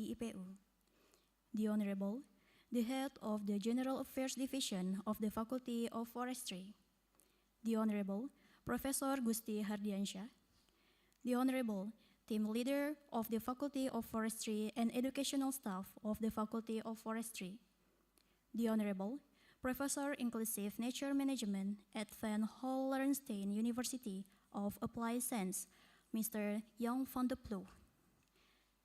di IPU. The Honorable, the Head of the General Affairs Division of the Faculty of Forestry. The Honorable, Professor Gusti Hardiansyah. The Honorable, Team Leader of the Faculty of Forestry and Educational Staff of the Faculty of Forestry. The Honorable, Professor Inclusive Nature Management at Van Hollenstein University of Applied Science, Mr. Jan van de Ploeg.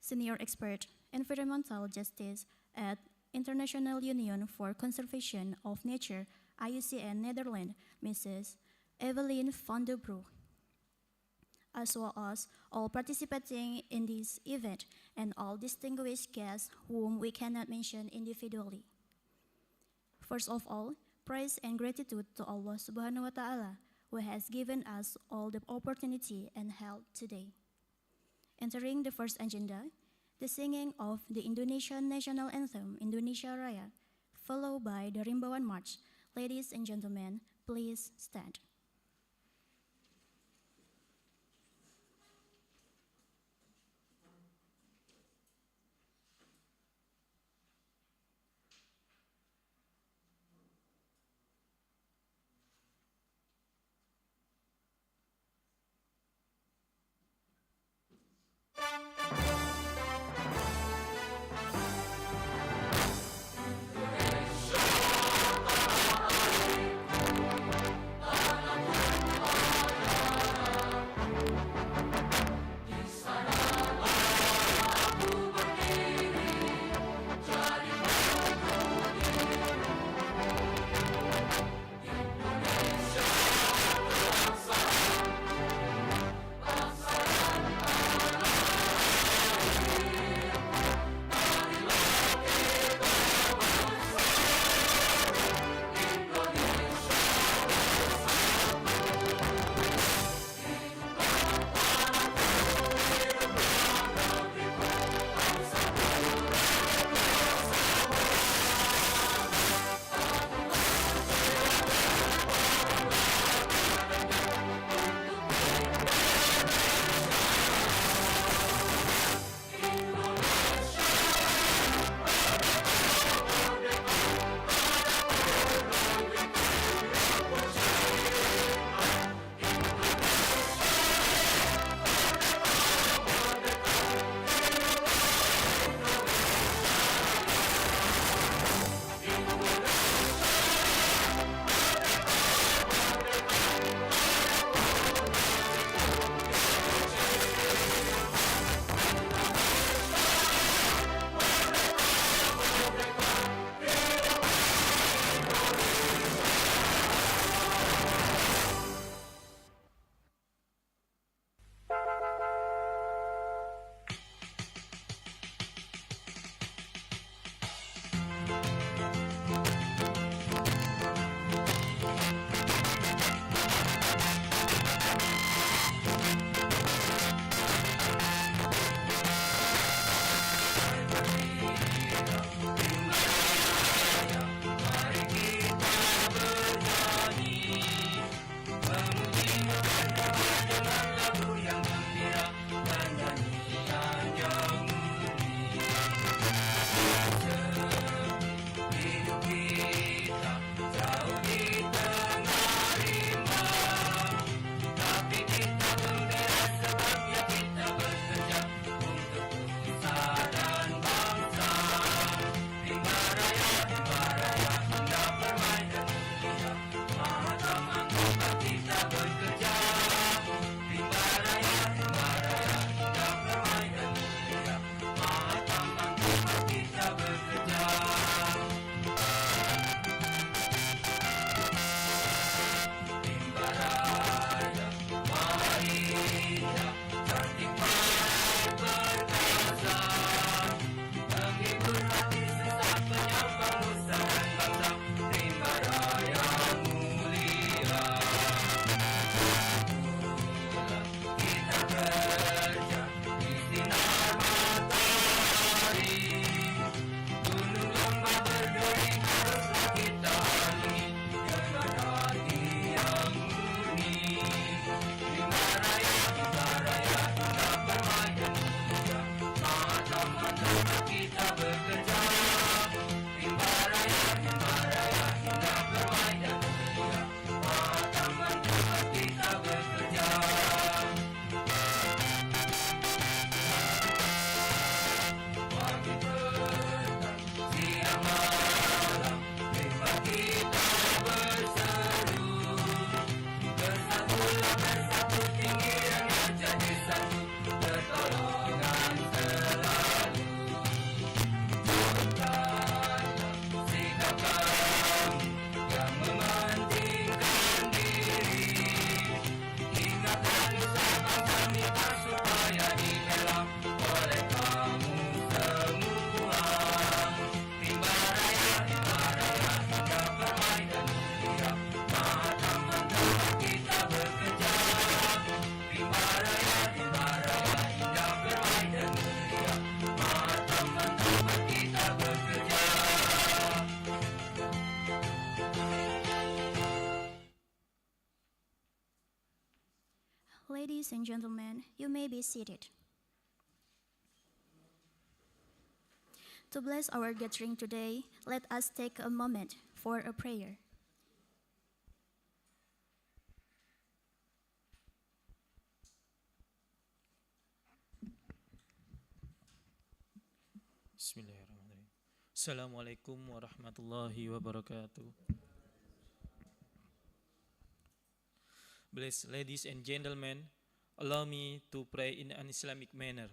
Senior Expert, Environmental Justice at International Union for Conservation of Nature, IUCN Netherlands, Mrs. Evelyn van der Broek, as well as all participating in this event and all distinguished guests whom we cannot mention individually. First of all, praise and gratitude to Allah Subhanahu wa Ta'ala, who has given us all the opportunity and health today. Entering the first agenda, the singing of the Indonesian national anthem, Indonesia Raya, followed by the Rimbawan March. Ladies and gentlemen, please stand. Ladies and gentlemen, you may be seated. To bless our gathering today, let us take a moment for a prayer. Bismillahirrahmanirrahim. Assalamualaikum warahmatullahi wabarakatuh. Blessed ladies and gentlemen, allow me to pray in an Islamic manner.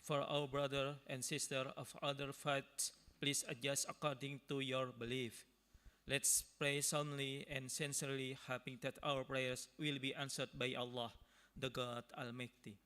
For our brother and sister of other faiths, please adjust according to your belief. Let's pray solemnly and sincerely, hoping that our prayers will be answered by Allah, the God Almighty.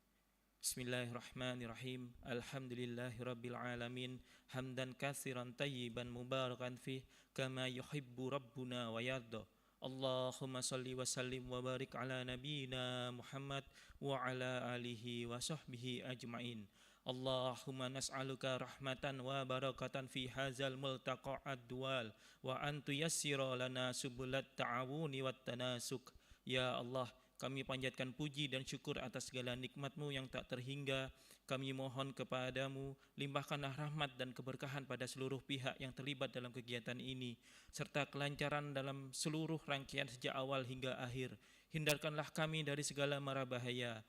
Bismillahirrahmanirrahim. Alhamdulillahi rabbil alamin. Hamdan katsiran tayyiban mubarakan fih kama yuhibbu rabbuna wa yarda. Allahumma salli wa sallim wa barik ala nabiyyina Muhammad wa ala alihi wa sahbihi ajma'in. Allahumma nas'aluka rahmatan wa barakatan fi hadzal multaqa ad-dual wa an tuyassira lana subulat ta'awuni wat tanasuk. Ya Allah, kami panjatkan puji dan syukur atas segala nikmat-Mu yang tak terhingga. Kami mohon kepadamu, limpahkanlah rahmat dan keberkahan pada seluruh pihak yang terlibat dalam kegiatan ini, serta kelancaran dalam seluruh rangkaian sejak awal hingga akhir. Hindarkanlah kami dari segala mara bahaya.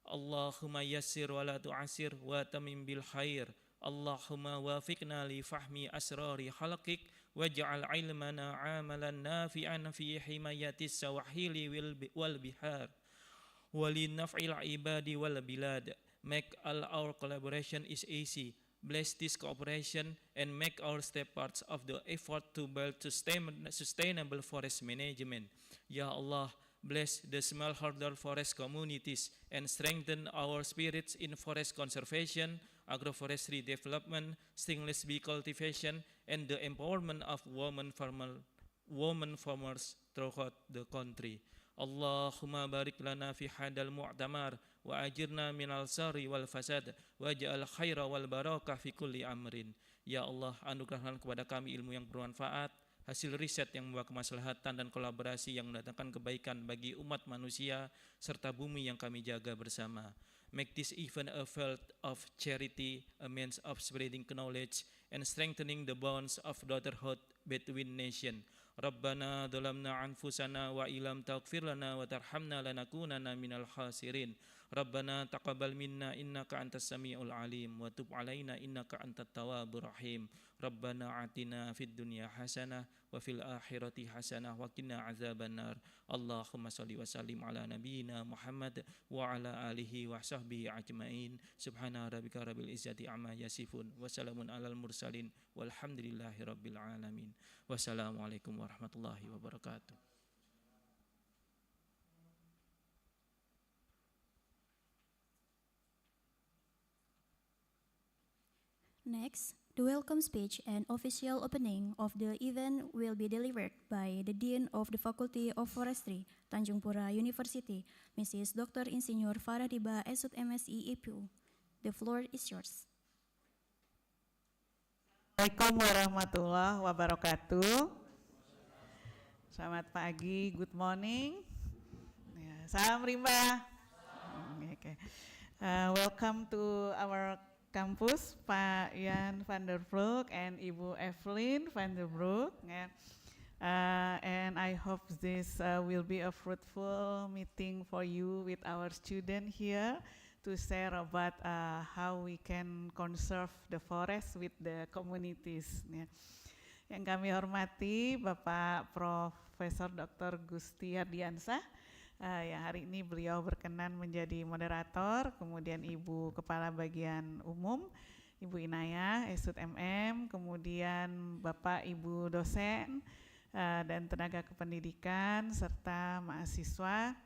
Allahumma yassir wa la tu'asir wa tamim bil khair. Allahumma wafiqna li fahmi asrari khalqik waj'al ilmana amalan nafi'an fi himayatis sawahili wal bihar walin naf'il ibadi wal bilad. Make all our collaboration is easy. Bless this cooperation and make our step parts of the effort to build sustainable forest management. Ya Allah, bless the smallholder forest communities and strengthen our spirits in forest conservation, agroforestry development, stainless bee cultivation, and the empowerment of women farmers throughout the country. Allahumma barik lana fi hadal mu'tamar wa ajirna minal sari wal fasad waj'al khaira wal barakah fi kulli amrin. Ya Allah, anugerahkan kepada kami ilmu yang bermanfaat, hasil riset yang membawa kemaslahatan dan kolaborasi yang mendatangkan kebaikan bagi umat manusia serta bumi yang kami jaga bersama. Make this event a field of charity, a means of spreading knowledge and strengthening the bonds of brotherhood between nations. Rabbana dhalamna anfusana wa ilam taghfir lana wa tarhamna lanakunanna minal khasirin. Rabbana taqabbal minna innaka antas samiul alim wa tub alaina innaka antat tawwabur rahim. Rabbana atina fid dunya hasanah wa fil akhirati hasanah wa qina azabannar. Allahumma shalli wa sallim ala nabiyyina Muhammad wa ala alihi wa sahbihi ajmain. Subhana rabbika rabbil izzati amma yasifun wa salamun alal mursalin walhamdulillahi rabbil alamin. Wassalamualaikum warahmatullahi wabarakatuh. Next, the welcome speech and official opening of the event will be delivered by the Dean of the Faculty of Forestry, Tanjung Pura University, Mrs. Dr. Insinyur Faradiba Esut MSI IPU. The floor is yours. Assalamualaikum warahmatullahi wabarakatuh. Selamat pagi, good morning. Salam rimba. Okay. Welcome to our campus, Pak Jan van der Broek and Ibu Evelyn van der Broek. And I hope this will be a fruitful meeting for you with our student here to share about how we can conserve the forest with the communities. Yang kami hormati Bapak Profesor Dr. Gusti Hardiansah, yang hari ini beliau berkenan menjadi moderator, kemudian Ibu Kepala Bagian Umum, Ibu Inayah, Esut MM, kemudian Bapak Ibu dosen dan tenaga kependidikan serta mahasiswa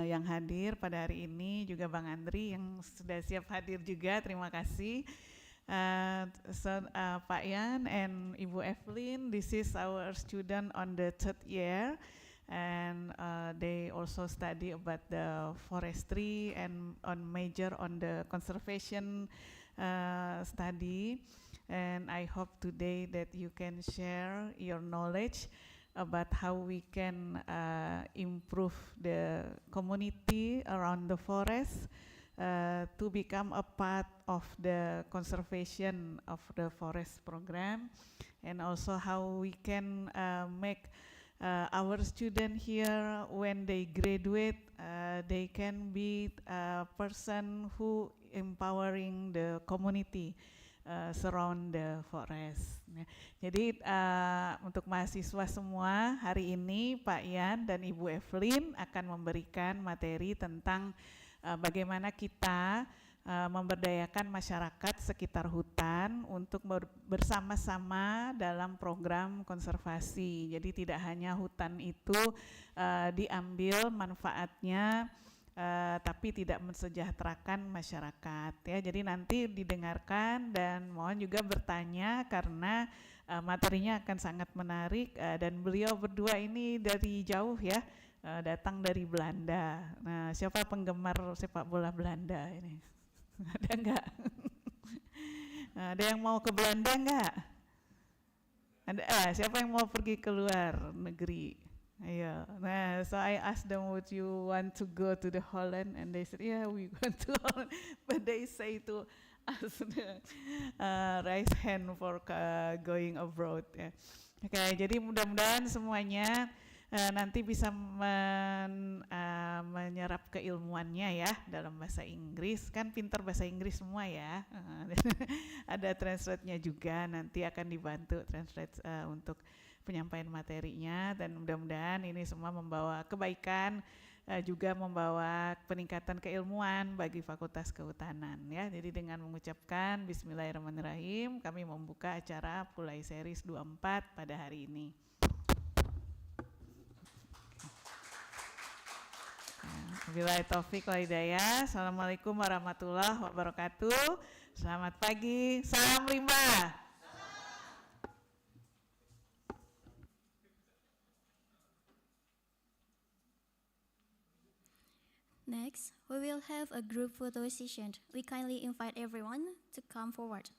yang hadir pada hari ini, juga Bang Andri yang sudah siap hadir juga, terima kasih. Pak Yan and Ibu Evelyn, this is our student on the 3rd year, and they also study about the forestry and on major on the conservation study, and I hope today that you can share your knowledge about how we can improve the community around the forest to become a part of the conservation of the forest program, and also how we can make our student here, when they graduate, they can be a person who empowering the community surround the forest. Jadi untuk mahasiswa semua, hari ini Pak Ian dan Ibu Evelyn akan memberikan materi tentang bagaimana kita memberdayakan masyarakat sekitar hutan untuk bersama-sama dalam program konservasi. Jadi tidak hanya hutan itu diambil manfaatnya, tapi tidak mensejahterakan masyarakat ya. Jadi nanti didengarkan dan mohon juga bertanya karena materinya akan sangat menarik, dan beliau berdua ini dari jauh ya, datang dari Belanda. Nah, siapa penggemar sepak bola Belanda ini? Ada enggak? Ada yang mau ke Belanda enggak? Ada. Siapa yang mau pergi ke luar negeri? Ayo. Nah, so I asked them, would you want to go to the Holland? And they said, yeah, we want to Holland. But they say to us, raise hand for going abroad. Ya. Oke, jadi mudah-mudahan semuanya nanti bisa menyerap keilmuannya ya dalam bahasa Inggris. Kan pintar bahasa Inggris semua ya. Ada translate-nya juga, nanti akan dibantu translate untuk penyampaian materinya, dan mudah-mudahan ini semua membawa kebaikan, juga membawa peningkatan keilmuan bagi Fakultas Kehutanan ya. Jadi dengan mengucapkan Bismillahirrahmanirrahim, kami membuka acara Pulai Series 24 pada hari ini. Wabillahi taufiq wal hidayah. Assalamualaikum warahmatullahi wabarakatuh. Selamat pagi, salam rimba. Next, we will have a group photo session. We kindly invite everyone to come forward.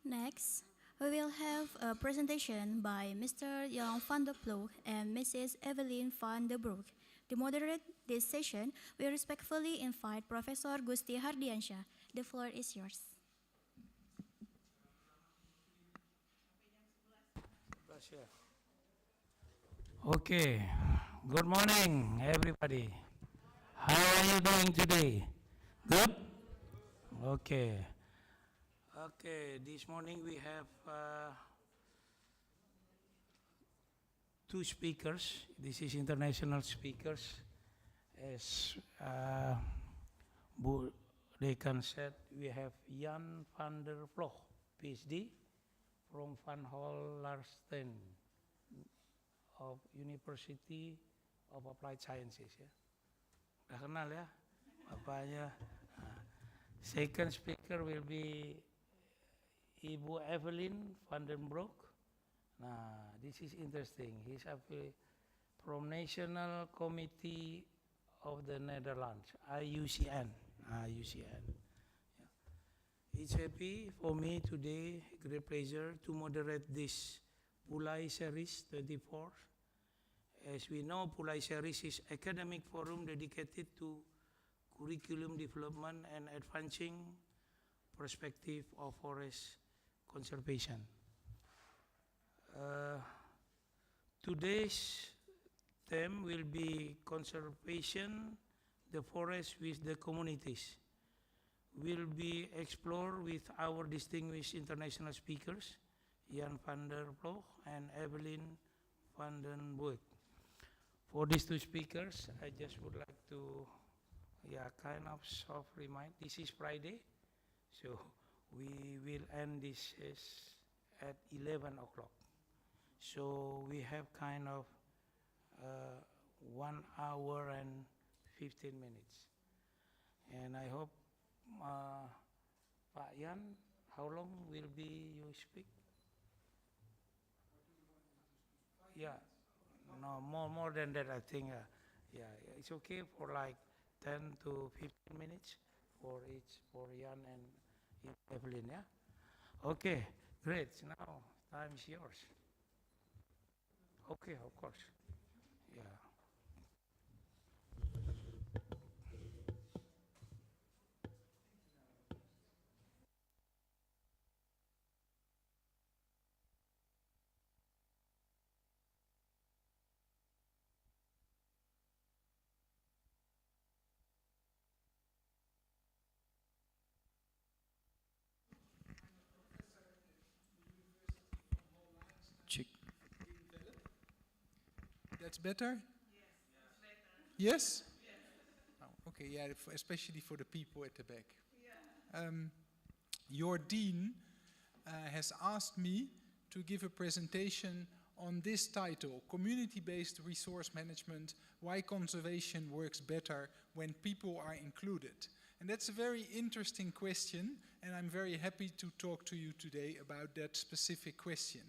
Next, we will have a presentation by Mr. Jan van der Ploeg and Mrs. Evelyn van der Broek. To moderate this session, we respectfully invite Professor Gusti Hardiansyah. The floor is yours. Okay, good morning, everybody. How are you doing today? Good? Okay. Okay, this morning we have two speakers. This is international speakers. As Dekan said, we have Jan van der Ploeg, PhD, from Van Hollarsten of University of Applied Sciences. Ya. Udah kenal ya, bapaknya. Second speaker will be Ibu Evelyn van den Broek. Nah, this is interesting. He's from National Committee of the Netherlands, IUCN. IUCN. Yeah. It's happy for me today, great pleasure to moderate this Pulai series 24. As we know, Pulai series is academic forum dedicated to curriculum development and advancing perspective of forest conservation. Today's theme will be conservation, the forest with the communities. Will be explored with our distinguished international speakers, Jan van der Ploeg and Evelyn van den Broek. For these two speakers, I just would like to kind of soft remind. This is Friday, so we will end this at 11 o'clock. So we have kind of 1 hour and 15 minutes. And I hope, Pak Jan, how long will be you speak? Yeah, no, more than that, I think. Yeah, it's okay for like 10 to 15 minutes for each, for Jan and Evelyn, yeah? Okay, great. Now, time is yours. Okay, of course. Yeah. Check. That's better? Yes? Oh, okay, yeah, especially for the people at the back. Your dean has asked me to give a presentation on this title, Community-Based Resource Management, Why Conservation Works Better When People Are Included. And that's a very interesting question, and I'm very happy to talk to you today about that specific question.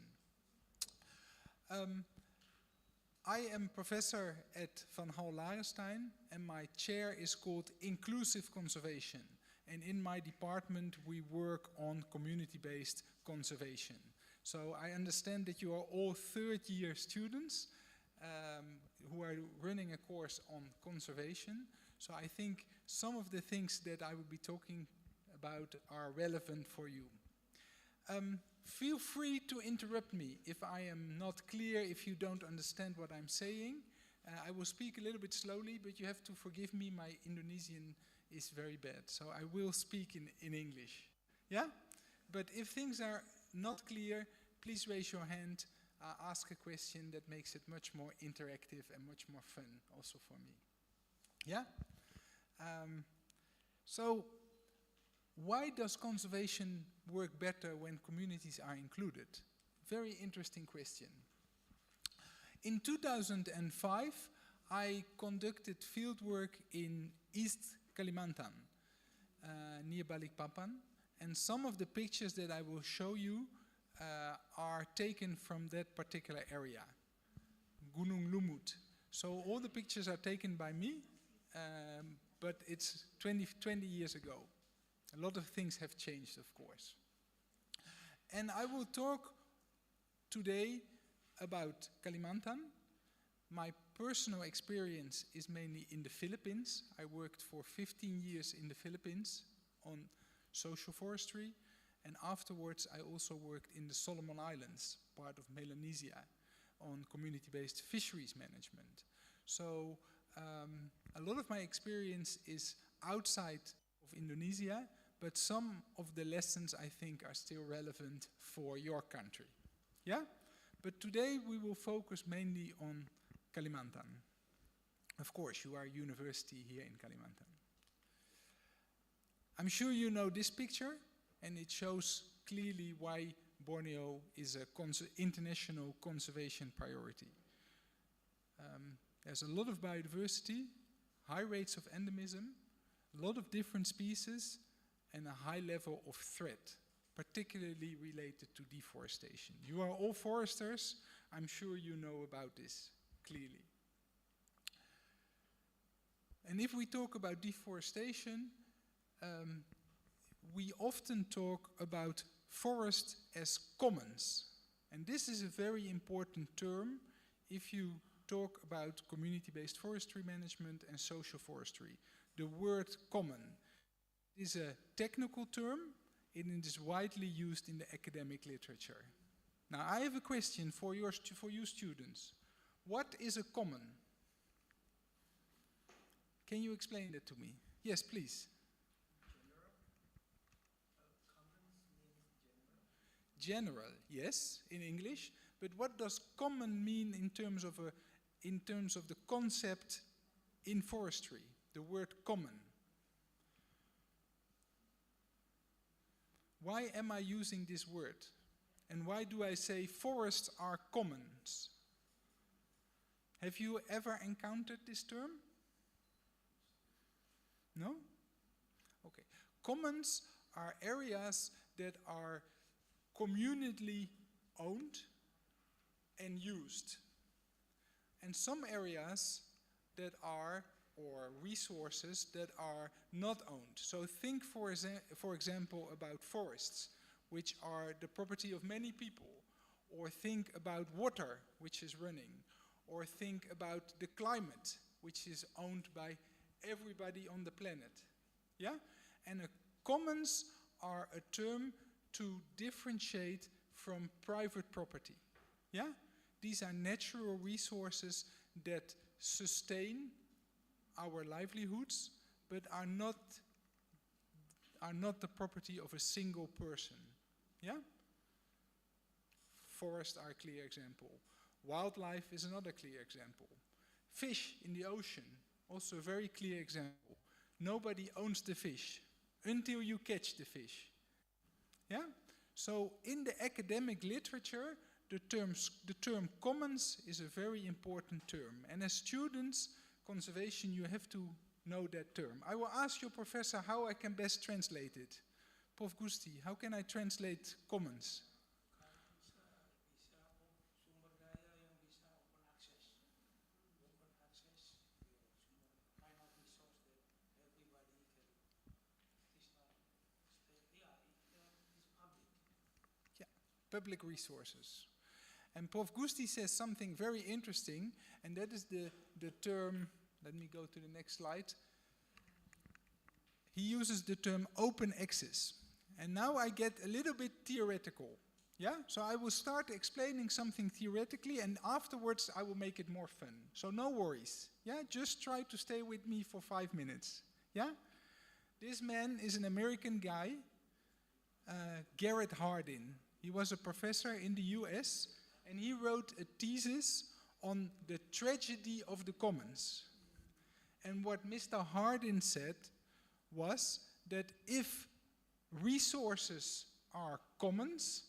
I am professor at Van Hollarsten, and my chair is called Inclusive Conservation. And in my department, we work on community-based conservation. So I understand that you are all third-year students who are running a course on conservation. So I think some of the things that I will be talking about are relevant for you. Feel free to interrupt me if I am not clear, if you don't understand what I'm saying. I will speak a little bit slowly, but you have to forgive me, my Indonesian is very bad. So I will speak in English. Yeah? But if things are not clear, please raise your hand, ask a question that makes it much more interactive and much more fun also for me. Yeah? So, why does conservation work better when communities are included? Very interesting question. In 2005, I conducted fieldwork in East Kalimantan, near Balikpapan, and some of the pictures that I will show you are taken from that particular area, Gunung Lumut. So all the pictures are taken by me, but it's 20 years ago. A lot of things have changed, of course. And I will talk today about Kalimantan. My personal experience is mainly in the Philippines. I worked for 15 years in the Philippines on social forestry, and afterwards I also worked in the Solomon Islands, part of Melanesia, on community-based fisheries management. So a lot of my experience is outside of Indonesia, but some of the lessons I think are still relevant for your country. Yeah? But today we will focus mainly on Kalimantan. Of course, you are a university here in Kalimantan. I'm sure you know this picture, and it shows clearly why Borneo is an international conservation priority. There's a lot of biodiversity, high rates of endemism, a lot of different species, and a high level of threat, particularly related to deforestation. You are all foresters. I'm sure you know about this clearly. And if we talk about deforestation, we often talk about forest as commons. And this is a very important term if you talk about community-based forestry management and social forestry. The word common is a technical term, and it is widely used in the academic literature. Now, I have a question for you students. What is a common? Can you explain that to me? Yes, please. General, yes, in English. But what does common mean in terms of the concept in forestry? The word common. Why am I using this word? And why do I say forests are commons? Have you ever encountered this term? No? Okay. Commons are areas that are communally owned and used. And some areas that are, or resources that are not owned. So think for example about forests, which are the property of many people, or think about water, which is running, or think about the climate, which is owned by everybody on the planet. Yeah? And commons are a term to differentiate from private property. Yeah? These are natural resources that sustain our livelihoods, but are not the property of a single person. Yeah? Forests are a clear example. Wildlife is another clear example. Fish in the ocean, also a very clear example. Nobody owns the fish until you catch the fish. Yeah? So in the academic literature, the term commons is a very important term. And as students, conservation, you have to know that term. I will ask your professor how I can best translate it. Prof. Gusti, how can I translate commons? Public resources. And Prof. Gusti says something very interesting, and that is the term, let me go to the next slide. He uses the term open access. And now I get a little bit theoretical. Yeah? So I will start explaining something theoretically, and afterwards I will make it more fun. So no worries. Yeah? Just try to stay with me for 5 minutes. Yeah? This man is an American guy, Garrett Hardin. He was a professor in the US, and he wrote a thesis on the tragedy of the commons. And what Mr. Hardin said was that if resources are commons,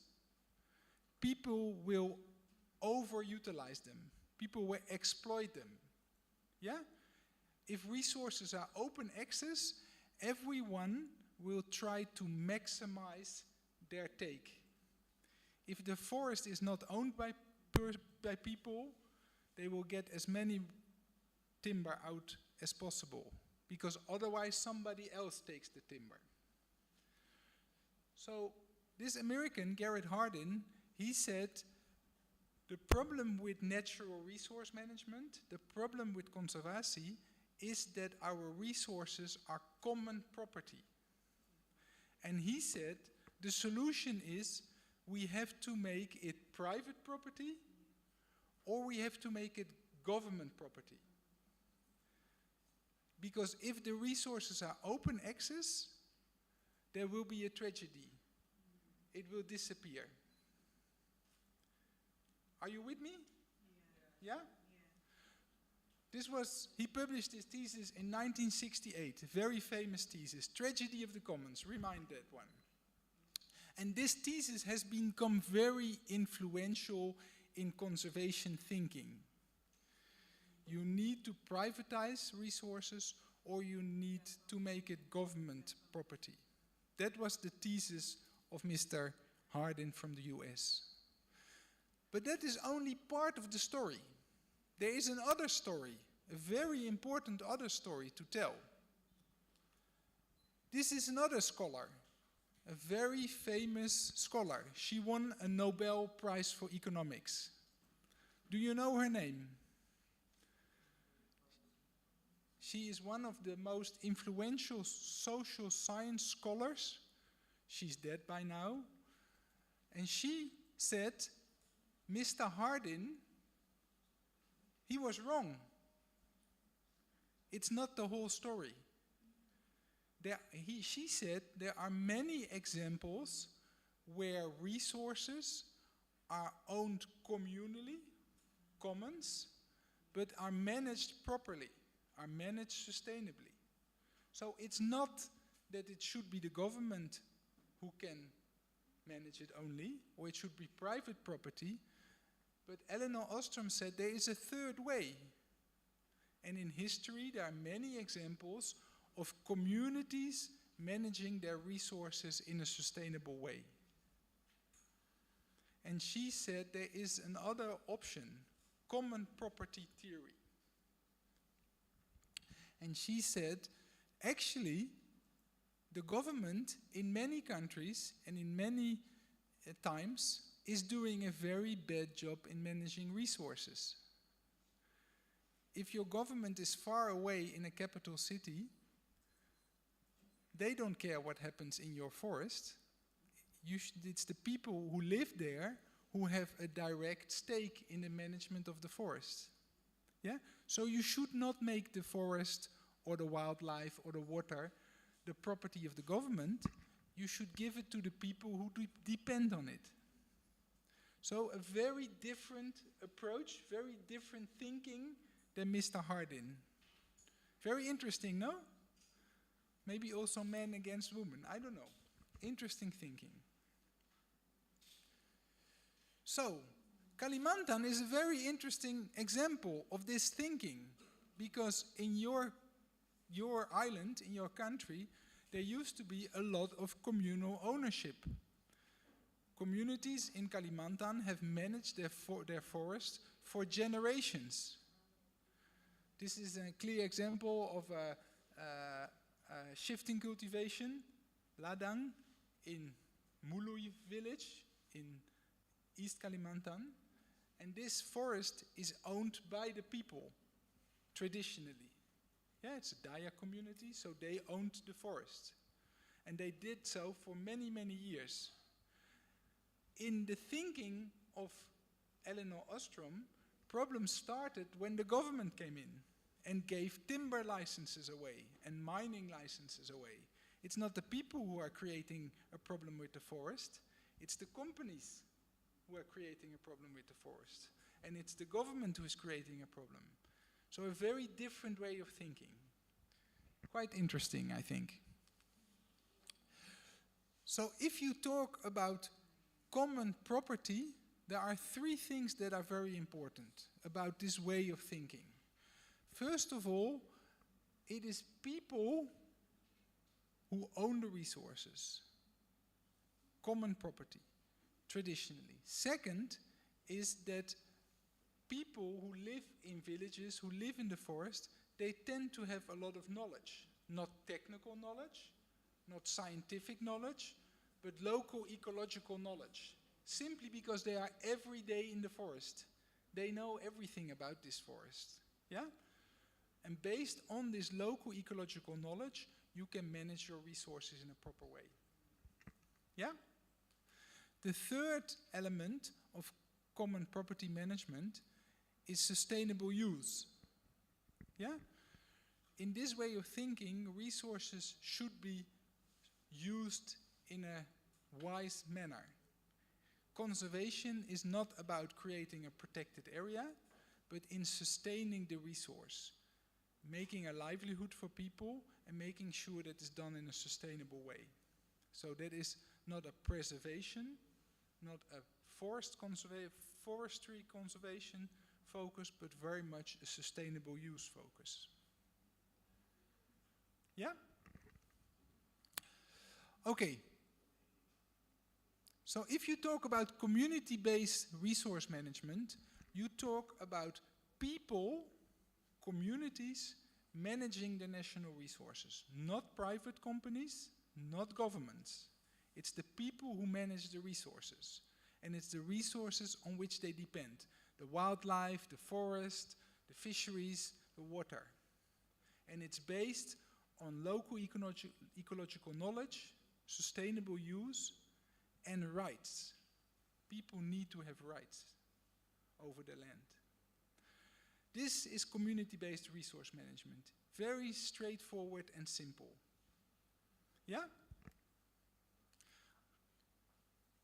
people will overutilize them. People will exploit them. Yeah? If resources are open access, everyone will try to maximize their take. If the forest is not owned by people, they will get as many timber out as possible, because otherwise somebody else takes the timber. So this American, Garrett Hardin, he said, the problem with natural resource management, the problem with conservatie, is that our resources are common property. And he said, the solution is we have to make it private property or we have to make it government property. Because if the resources are open access, there will be a tragedy. It will disappear. Are you with me? Yeah? He published his thesis in 1968, a very famous thesis, Tragedy of the Commons, remind that one. And this thesis has become very influential in conservation thinking. You need to privatize resources or you need to make it government property. That was the thesis of Mr. Hardin from the US. But that is only part of the story. There is another story, a very important other story to tell. This is another scholar, a very famous scholar. She won a Nobel Prize for Economics. Do you know her name? She is one of the most influential social science scholars. She's dead by now. And she said, Mr. Hardin, he was wrong. It's not the whole story. She said there are many examples where resources are owned communally, commons, but are managed properly, are managed sustainably. So it's not that it should be the government who can manage it only, or it should be private property, but Elinor Ostrom said there is a third way. And in history, there are many examples of communities managing their resources in a sustainable way. And she said there is another option, common property theory. And she said, actually, the government in many countries and in many times is doing a very bad job in managing resources. If your government is far away in a capital city, they don't care what happens in your forest. It's the people who live there who have a direct stake in the management of the forest. Yeah? So you should not make the forest or the wildlife or the water the property of the government. You should give it to the people who depend on it. So a very different approach, very different thinking than Mr. Hardin. Very interesting, no? Maybe also men against women, I don't know. Interesting thinking. So, Kalimantan is a very interesting example of this thinking, because in your island, in your country, there used to be a lot of communal ownership. Communities in Kalimantan have managed their forests for generations. This is a clear example of shifting cultivation, ladang, in Mului village in East Kalimantan. And this forest is owned by the people, traditionally. Yeah, it's a Daya community, so they owned the forest. And they did so for many, many years. In the thinking of Elinor Ostrom, problems started when the government came in and gave timber licenses away and mining licenses away. It's not the people who are creating a problem with the forest, it's the companies who are creating a problem with the forest. And it's the government who is creating a problem. So a very different way of thinking. Quite interesting, I think. So if you talk about common property, there are three things that are very important about this way of thinking. First of all, it is people who own the resources. Common property, traditionally. Second is that people who live in villages, who live in the forest, they tend to have a lot of knowledge. Not technical knowledge, not scientific knowledge, but local ecological knowledge, simply because they are every day in the forest. They know everything about this forest. Yeah? And based on this local ecological knowledge, you can manage your resources in a proper way. Yeah? The third element of common property management is sustainable use. Yeah? In this way of thinking, resources should be used in a wise manner. Conservation is not about creating a protected area, but in sustaining the resource, making a livelihood for people and making sure that it's done in a sustainable way. So that is not a preservation, not a forestry conservation focus, but very much a sustainable use focus. Yeah? Okay. So if you talk about community-based resource management, you talk about people, communities, managing the national resources, not private companies, not governments. It's the people who manage the resources, and it's the resources on which they depend. The wildlife, the forest, the fisheries, the water. And it's based on local ecological knowledge, sustainable use, and rights. People need to have rights over the land. This is community-based resource management. Very straightforward and simple. Yeah?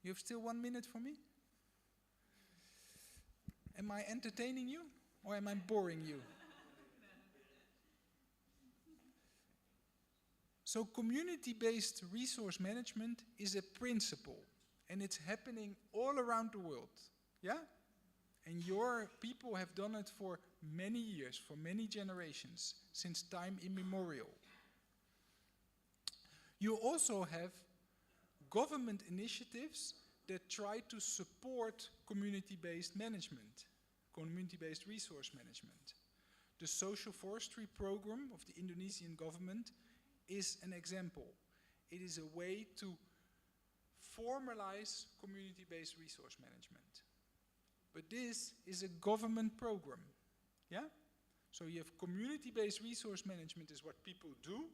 You have still 1 minute for me? Am I entertaining you or am I boring you? So community-based resource management is a principle, and it's happening all around the world. Yeah? And your people have done it for many years, for many generations, since time immemorial. You also have government initiatives that try to support community-based management, community-based resource management. The social forestry program of the Indonesian government is an example. It is a way to formalize community-based resource management. But this is a government program. Yeah? So you have community-based resource management is what people do.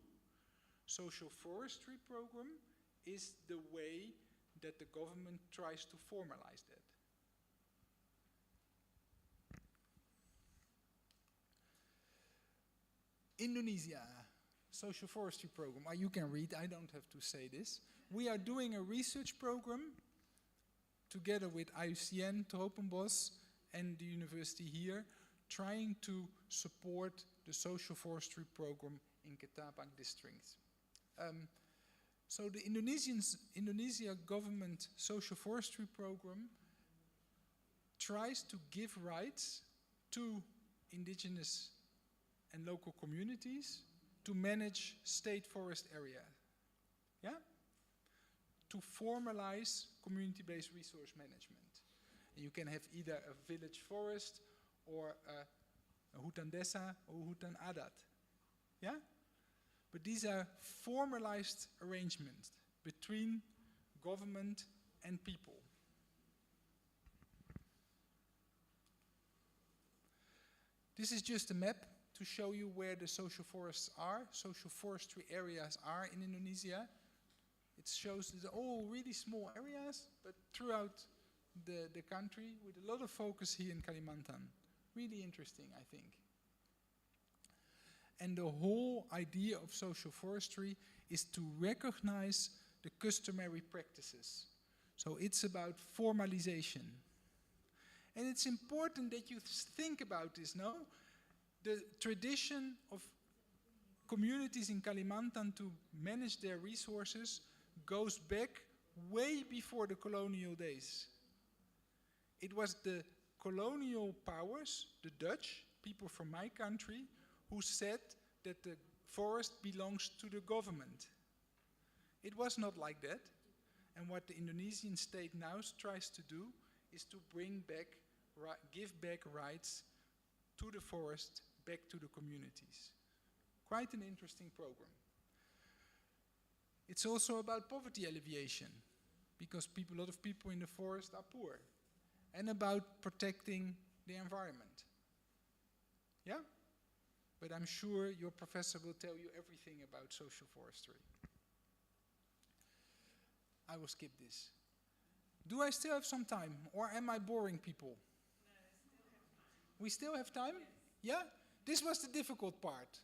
Social forestry program is the way that the government tries to formalize that. Indonesia, social forestry program. You can read, I don't have to say this. We are doing a research program together with IUCN, Tropenbos, and the university here, trying to support the social forestry program in Ketapang district. So the Indonesia government social forestry program tries to give rights to indigenous and local communities to manage state forest area. Yeah? To formalize community-based resource management. And you can have either a village forest or a hutan desa or hutan adat. Yeah? But these are formalized arrangements between government and people. This is just a map to show you where the social forests are, social forestry areas are in Indonesia. It shows that they're all really small areas, but throughout the country, with a lot of focus here in Kalimantan. Really interesting, I think. And the whole idea of social forestry is to recognize the customary practices. So it's about formalization. And it's important that you think about this, no? The tradition of communities in Kalimantan to manage their resources goes back way before the colonial days. It was the colonial powers, the Dutch, people from my country, who said that the forest belongs to the government. It was not like that. And what the Indonesian state now tries to do is to bring back, give back rights to the forest, back to the communities. Quite an interesting program. It's also about poverty alleviation. because a lot of people in the forest are poor, and about protecting the environment. Yeah? But I'm sure your professor will tell you everything about social forestry. I will skip this. Do I still have some time, or am I boring people? We still have time? Yeah? This was the difficult part.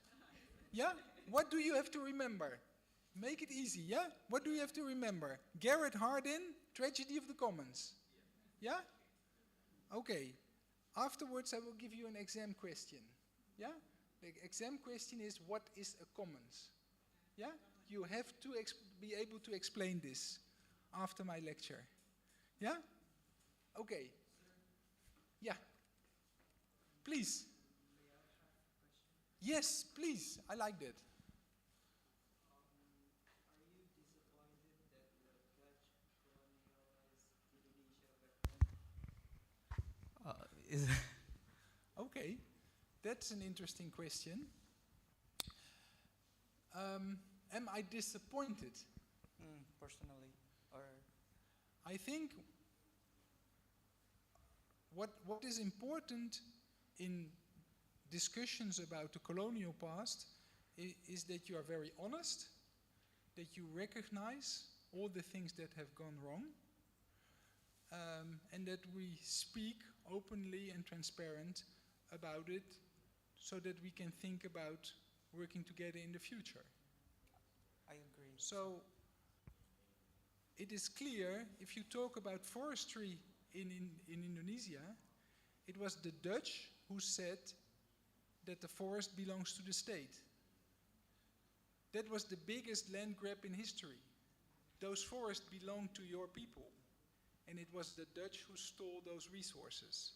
Yeah? What do you have to remember? Make it easy, yeah? What do you have to remember? Garrett Hardin, Tragedy of the Commons. Yeah? Okay. Afterwards I will give you an exam question. Yeah? The exam question is, what is a commons? Yeah? You have to be able to explain this after my lecture. Yeah? Okay. Yeah. Please. Yes, please. I like that. Is Okay, that's an interesting question. Am I disappointed? personally, or I think what is important in discussions about the colonial past is that you are very honest, that you recognize all the things that have gone wrong, and that we speak openly and transparent about it so that we can think about working together in the future. I agree. So it is clear, if you talk about forestry in Indonesia, it was the Dutch who said that the forest belongs to the state. That was the biggest land grab in history. Those forests belong to your people. And it was the Dutch who stole those resources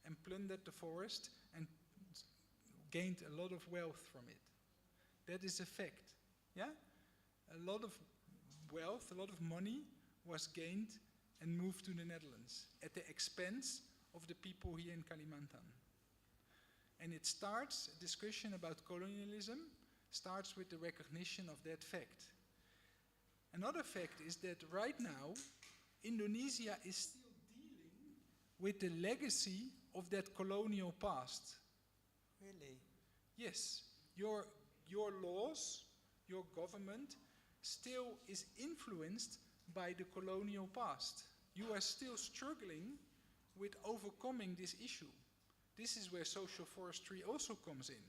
and plundered the forest and gained a lot of wealth from it. That is a fact. Yeah? A lot of wealth, a lot of money was gained and moved to the Netherlands at the expense of the people here in Kalimantan. And it starts, a discussion about colonialism starts with the recognition of that fact. Another fact is that right now, Indonesia is still dealing with the legacy of that colonial past. Really? Yes, your laws, your government still is influenced by the colonial past. You are still struggling with overcoming this issue. This is where social forestry also comes in.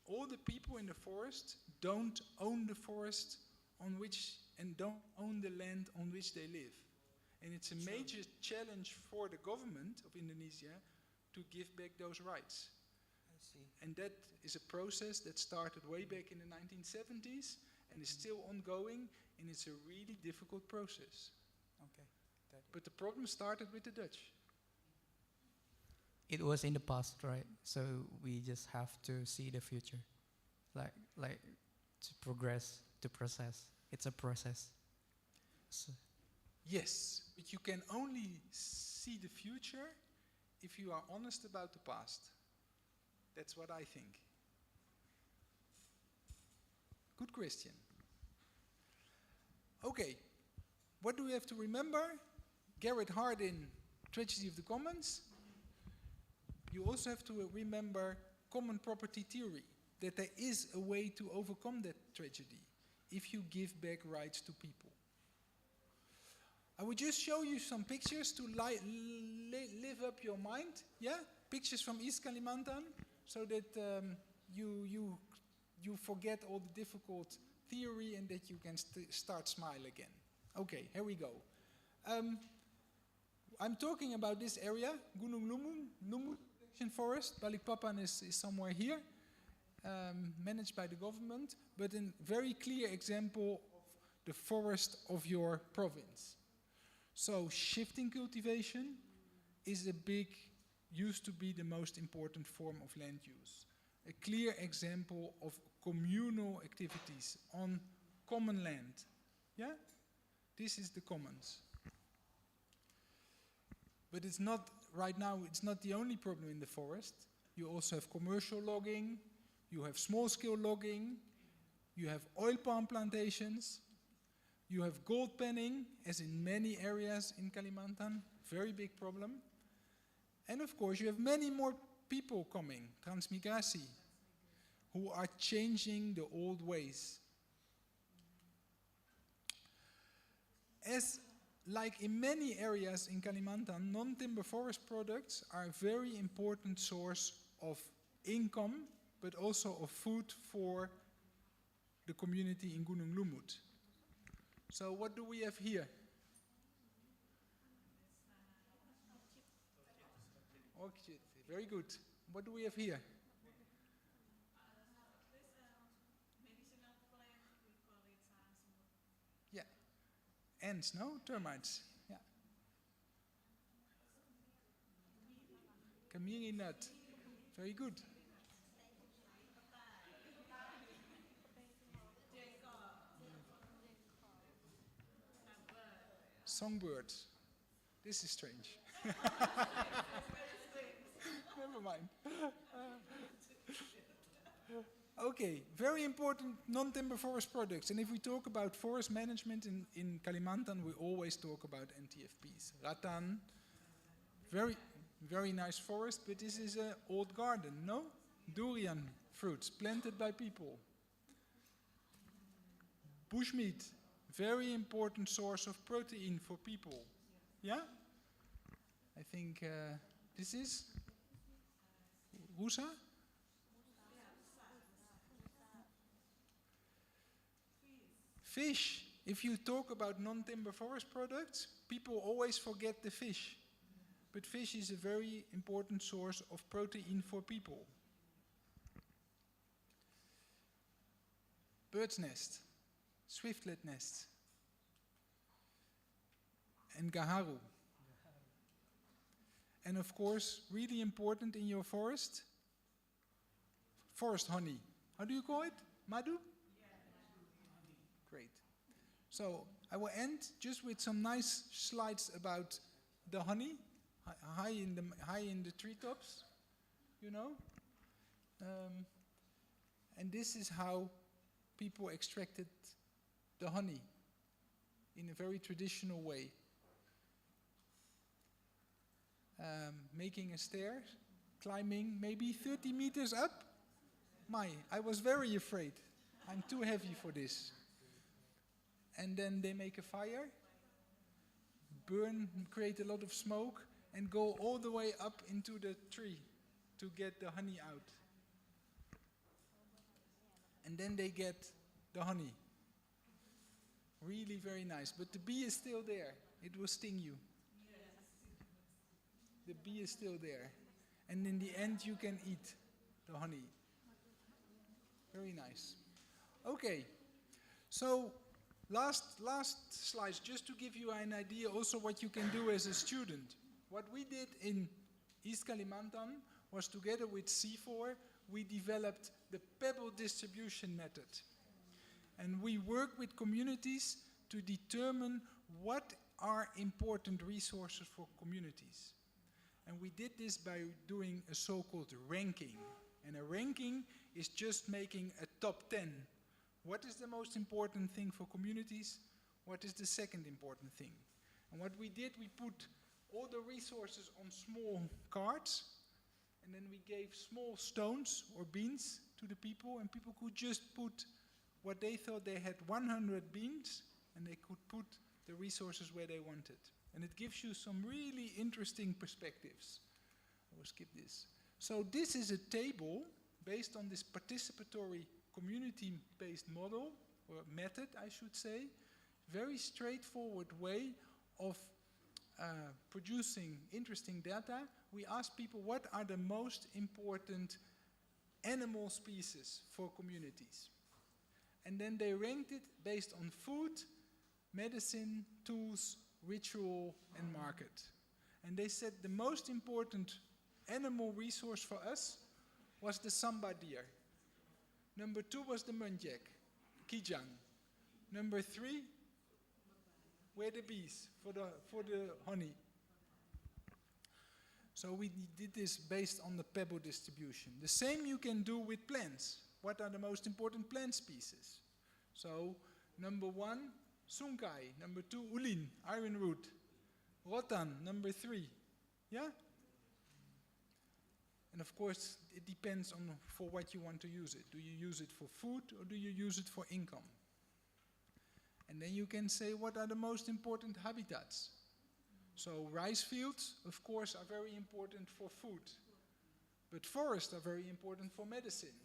All the people in the forest don't own the forest on which, and don't own the land on which they live. And it's a major challenge for the government of Indonesia to give back those rights. I see. And that is a process that started way back in the 1970s and is still ongoing, and it's a really difficult process. Okay. Got it. But the problem started with the Dutch. It was in the past, right? So we just have to see the future, like to progress, to process. It's a process. So Yes, but you can only see the future if you are honest about the past. That's what I think. Good question. Okay, what do we have to remember? Garrett Hardin, Tragedy of the Commons. You also have to remember common property theory, that there is a way to overcome that tragedy if you give back rights to people. I will just show you some pictures to live up your mind, yeah? Pictures from East Kalimantan, so that you forget all the difficult theory and that you can start smile again. Okay, here we go. I'm talking about this area, Gunung Lumut Protection Forest. Balikpapan is somewhere here, managed by the government, but a very clear example of the forest of your province. So shifting cultivation used to be the most important form of land use. A clear example of communal activities on common land. Yeah? This is the commons. But it's not, right now, it's not the only problem in the forest. You also have commercial logging, you have small-scale logging, you have oil palm plantations, You have gold panning, as in many areas in Kalimantan, very big problem. And of course, you have many more people coming, transmigrasi, who are changing the old ways. As like in many areas in Kalimantan, non-timber forest products are a very important source of income, but also of food for the community in Gunung Lumut. So what do we have here? Orchid, very good. What do we have here? Yeah. Ants, no? Termites. Yeah. Kamiri nut. Very good. Songbird. This is strange. Never mind. Okay, very important non-timber forest products. And if we talk about forest management in Kalimantan, we always talk about NTFPs. Rattan, very nice forest, but this is an old garden, no? Durian fruits planted by people. Bushmeat, very important source of protein for people. Yeah? I think this is Rusa? Fish. If you talk about non-timber forest products, people always forget the fish. But fish is a very important source of protein for people. Bird's nest, swiftlet nests, and gaharu. And of course, really important in your forest, forest honey. How do you call it? Madu? Great. So I will end just with some nice slides about the honey, high in the treetops, you know. And this is how people extracted the honey in a very traditional way. Making a stair, climbing maybe 30 meters up. I was very afraid. I'm too heavy for this. And then they make a fire, burn, create a lot of smoke, and go all the way up into the tree to get the honey out. And then they get the honey. Really very nice. But the bee is still there. It will sting you. The bee is still there. And in the end, you can eat the honey. Very nice. Okay. So, last slides, just to give you an idea also what you can do as a student. What we did in East Kalimantan was, together with C4, we developed the pebble distribution method. And we work with communities to determine what are important resources for communities. And we did this by doing a so-called ranking. And a ranking is just making a top 10. What is the most important thing for communities? What is the second important thing? And what we did, we put all the resources on small cards, and then we gave small stones or beans to the people, and people could just put what they thought. They had 100 beans, and they could put the resources where they wanted. And it gives you some really interesting perspectives. I will skip this. So this is a table based on this participatory community-based model, or method, I should say. Very straightforward way of producing interesting data. We asked people what are the most important animal species for communities. And then they ranked it based on food, medicine, tools, ritual, and market. And they said the most important animal resource for us was the samba deer. Number 2 was the muntjac, kijang. Number 3 were the bees for the honey. So we did this based on the pebble distribution. The same you can do with plants. What are the most important plant species? So number 1 Sunkai, number 2, Ulin, iron root. Rotan, number 3. Yeah? And of course, it depends on for what you want to use it. Do you use it for food or do you use it for income? And then you can say, what are the most important habitats? So rice fields, of course, are very important for food. But forests are very important for medicine.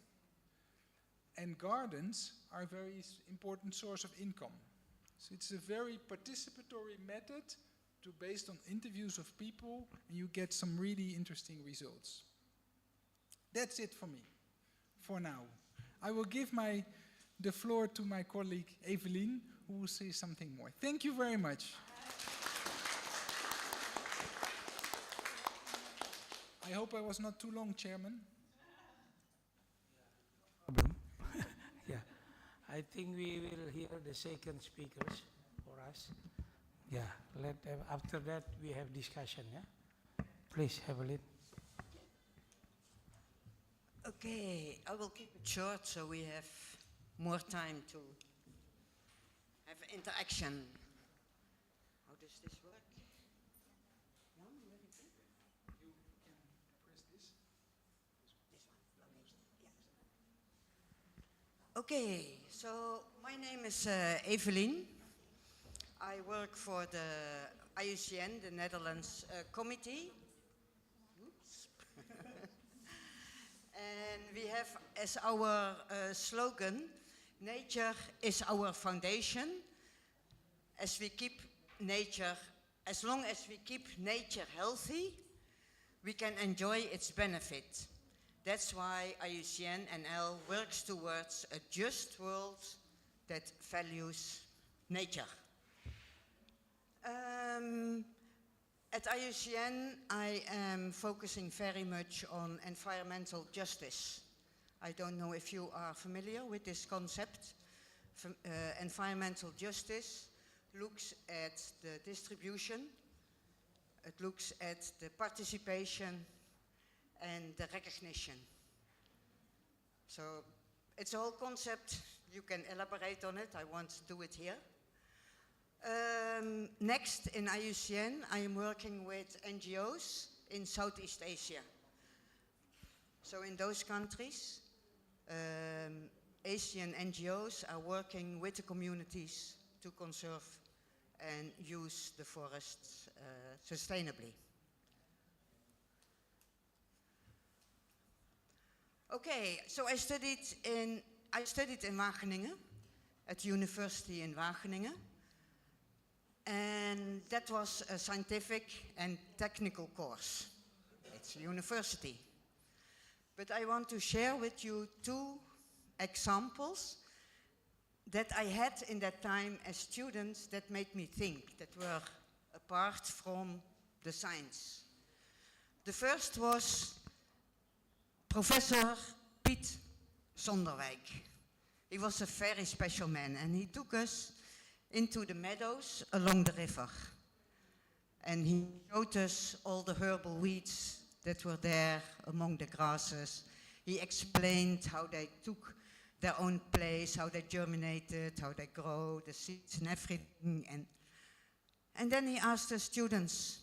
And gardens are a very important source of income. So it's a very participatory method based on interviews of people, and you get some really interesting results. That's it for me, for now. I will give the floor to my colleague Evelien, who will say something more. Thank you very much. I hope I was not too long, Chairman. Problem. Yeah, I think we will hear the second speakers for us. Yeah, after that we have discussion. Yeah, please have a lead. Okay, I will keep it short so we have more time to have interaction. How does this work? No, where is it? You can press this. This one. Yeah. Okay, so my name is Evelien. I work for the IUCN, the Netherlands Committee. Oops. And we have as our slogan, nature is our foundation. As long as we keep nature healthy, we can enjoy its benefit. That's why IUCN NL works towards a just world that values nature. At IUCN, I am focusing very much on environmental justice. I don't know if you are familiar with this concept. Environmental justice looks at the distribution, it looks at the participation and the recognition. So it's a whole concept, you can elaborate on it, I won't do it here. Next, in IUCN, I am working with NGOs in Southeast Asia. So in those countries, Asian NGOs are working with the communities to conserve and use the forests sustainably. Okay, so I studied in Wageningen, at university in Wageningen. And that was a scientific and technical course. It's a university. But I want to share with you 2 examples that I had in that time as students that made me think, that were apart from the science. The first was Professor Piet Zonderwijk. He was a very special man, and he took us into the meadows along the river. And he showed us all the herbal weeds that were there among the grasses. He explained how they took their own place, how they germinated, how they grow, the seeds and everything. And then he asked the students,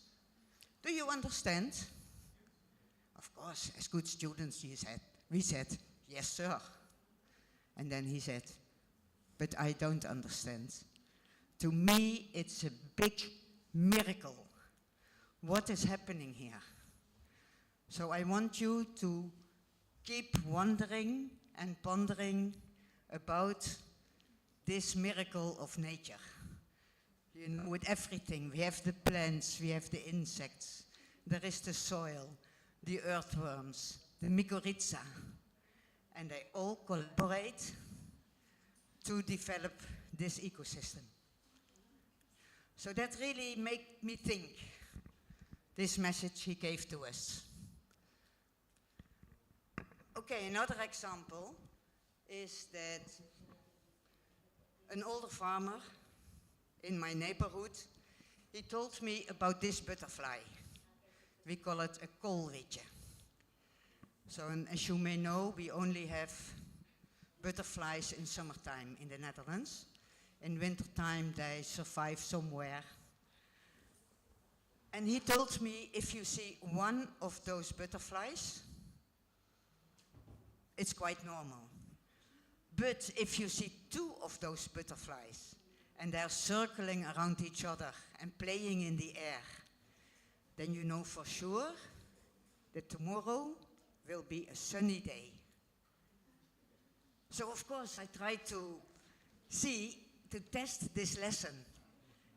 do you understand? Of course, as good students, we said, yes, sir. And then he said, but I don't understand. To me, it's a big miracle. What is happening here? So I want you to keep wondering and pondering about this miracle of nature. You know, with everything, we have the plants, we have the insects, there is the soil, the earthworms, the mycorrhiza, and they all collaborate to develop this ecosystem. So that really made me think, this message he gave to us. Okay, another example is that an older farmer in my neighborhood, he told me about this butterfly. We call it a koolrietje. So, and as you may know, we only have butterflies in summertime in the Netherlands. In wintertime, they survive somewhere. And he told me, if you see one of those butterflies, it's quite normal. But if you see two of those butterflies, and they're circling around each other and playing in the air, then you know for sure that tomorrow will be a sunny day. So of course I tried to test this lesson.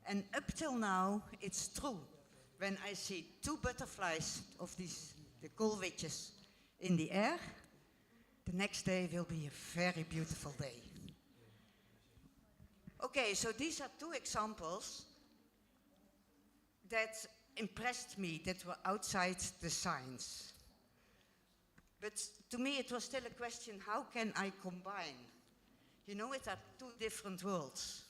And up till now, it's true. When I see two butterflies of these, the koolwitjes, in the air, the next day will be a very beautiful day. Okay, so these are two examples that impressed me, that were outside the science. But to me it was still a question, how can I combine? You know, it are two different worlds.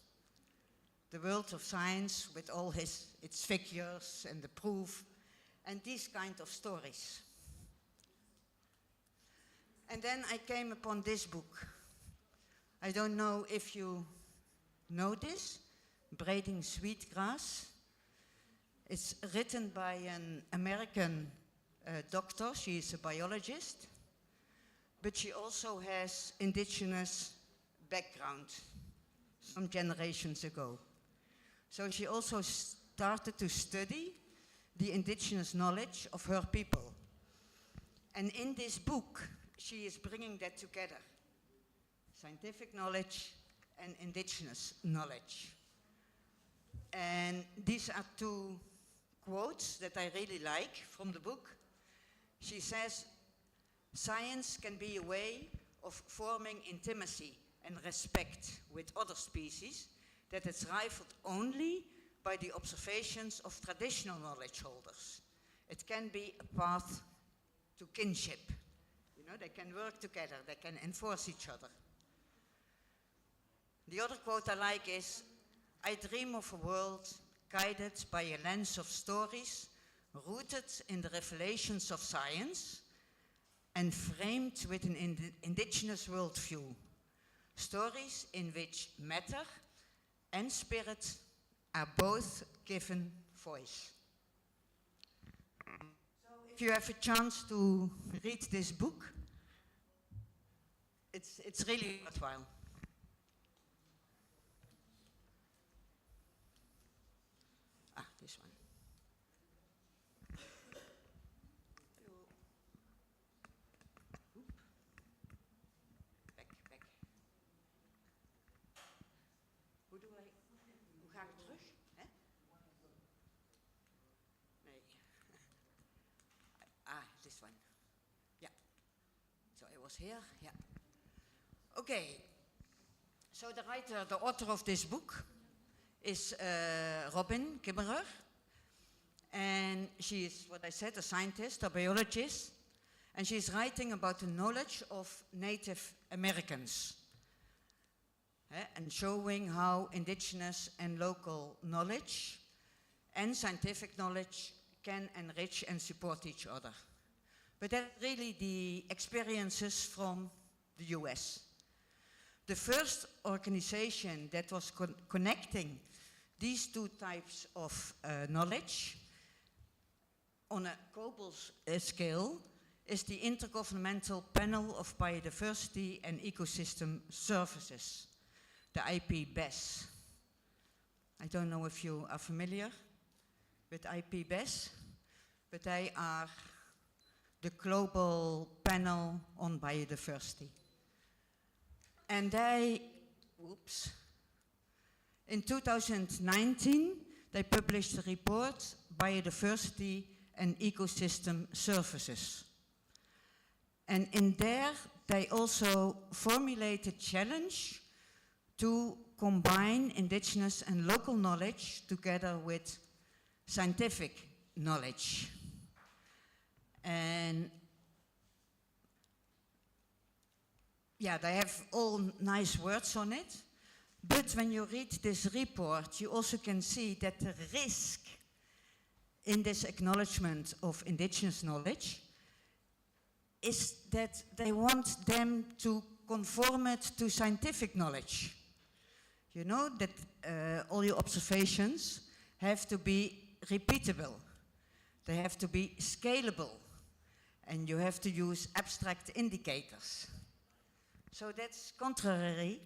The world of science with all its figures and the proof, and these kind of stories. And then I came upon this book. I don't know if you know this, Braiding Sweetgrass. It's written by an American doctor. She is a biologist, but she also has indigenous background some generations ago. So she also started to study the indigenous knowledge of her people. And in this book, she is bringing that together, scientific knowledge and indigenous knowledge. And these are two quotes that I really like from the book. She says, science can be a way of forming intimacy and respect with other species that is rivaled only by the observations of traditional knowledge holders. It can be a path to kinship. You know, they can work together, they can enforce each other. The other quote I like is, I dream of a world guided by a lens of stories rooted in the revelations of science and framed with an indigenous worldview. Stories in which matter and spirit are both given voice. So if you have a chance to read this book, it's really worthwhile. This one. Back. Hoe ga ik terug? Hè? Nee. This one. Yeah. So I was here. Yeah. Okay. So the author of this book is Robin Kimmerer, and she is, what I said, a scientist, a biologist, and she's writing about the knowledge of Native Americans, and showing how indigenous and local knowledge and scientific knowledge can enrich and support each other. But that's really the experiences from the US. The first organization that was connecting these two types of knowledge on a global scale is the Intergovernmental Panel of Biodiversity and Ecosystem Services, the IPBES. I don't know if you are familiar with IPBES, but they are the global panel on biodiversity. And they, in 2019, they published a report, Biodiversity and Ecosystem Services. And in there, they also formulated a challenge to combine indigenous and local knowledge together with scientific knowledge. And yeah, they have all nice words on it, but when you read this report, you also can see that the risk in this acknowledgement of indigenous knowledge is that they want them to conform it to scientific knowledge. You know that all your observations have to be repeatable. They have to be scalable. And you have to use abstract indicators. So that's contrary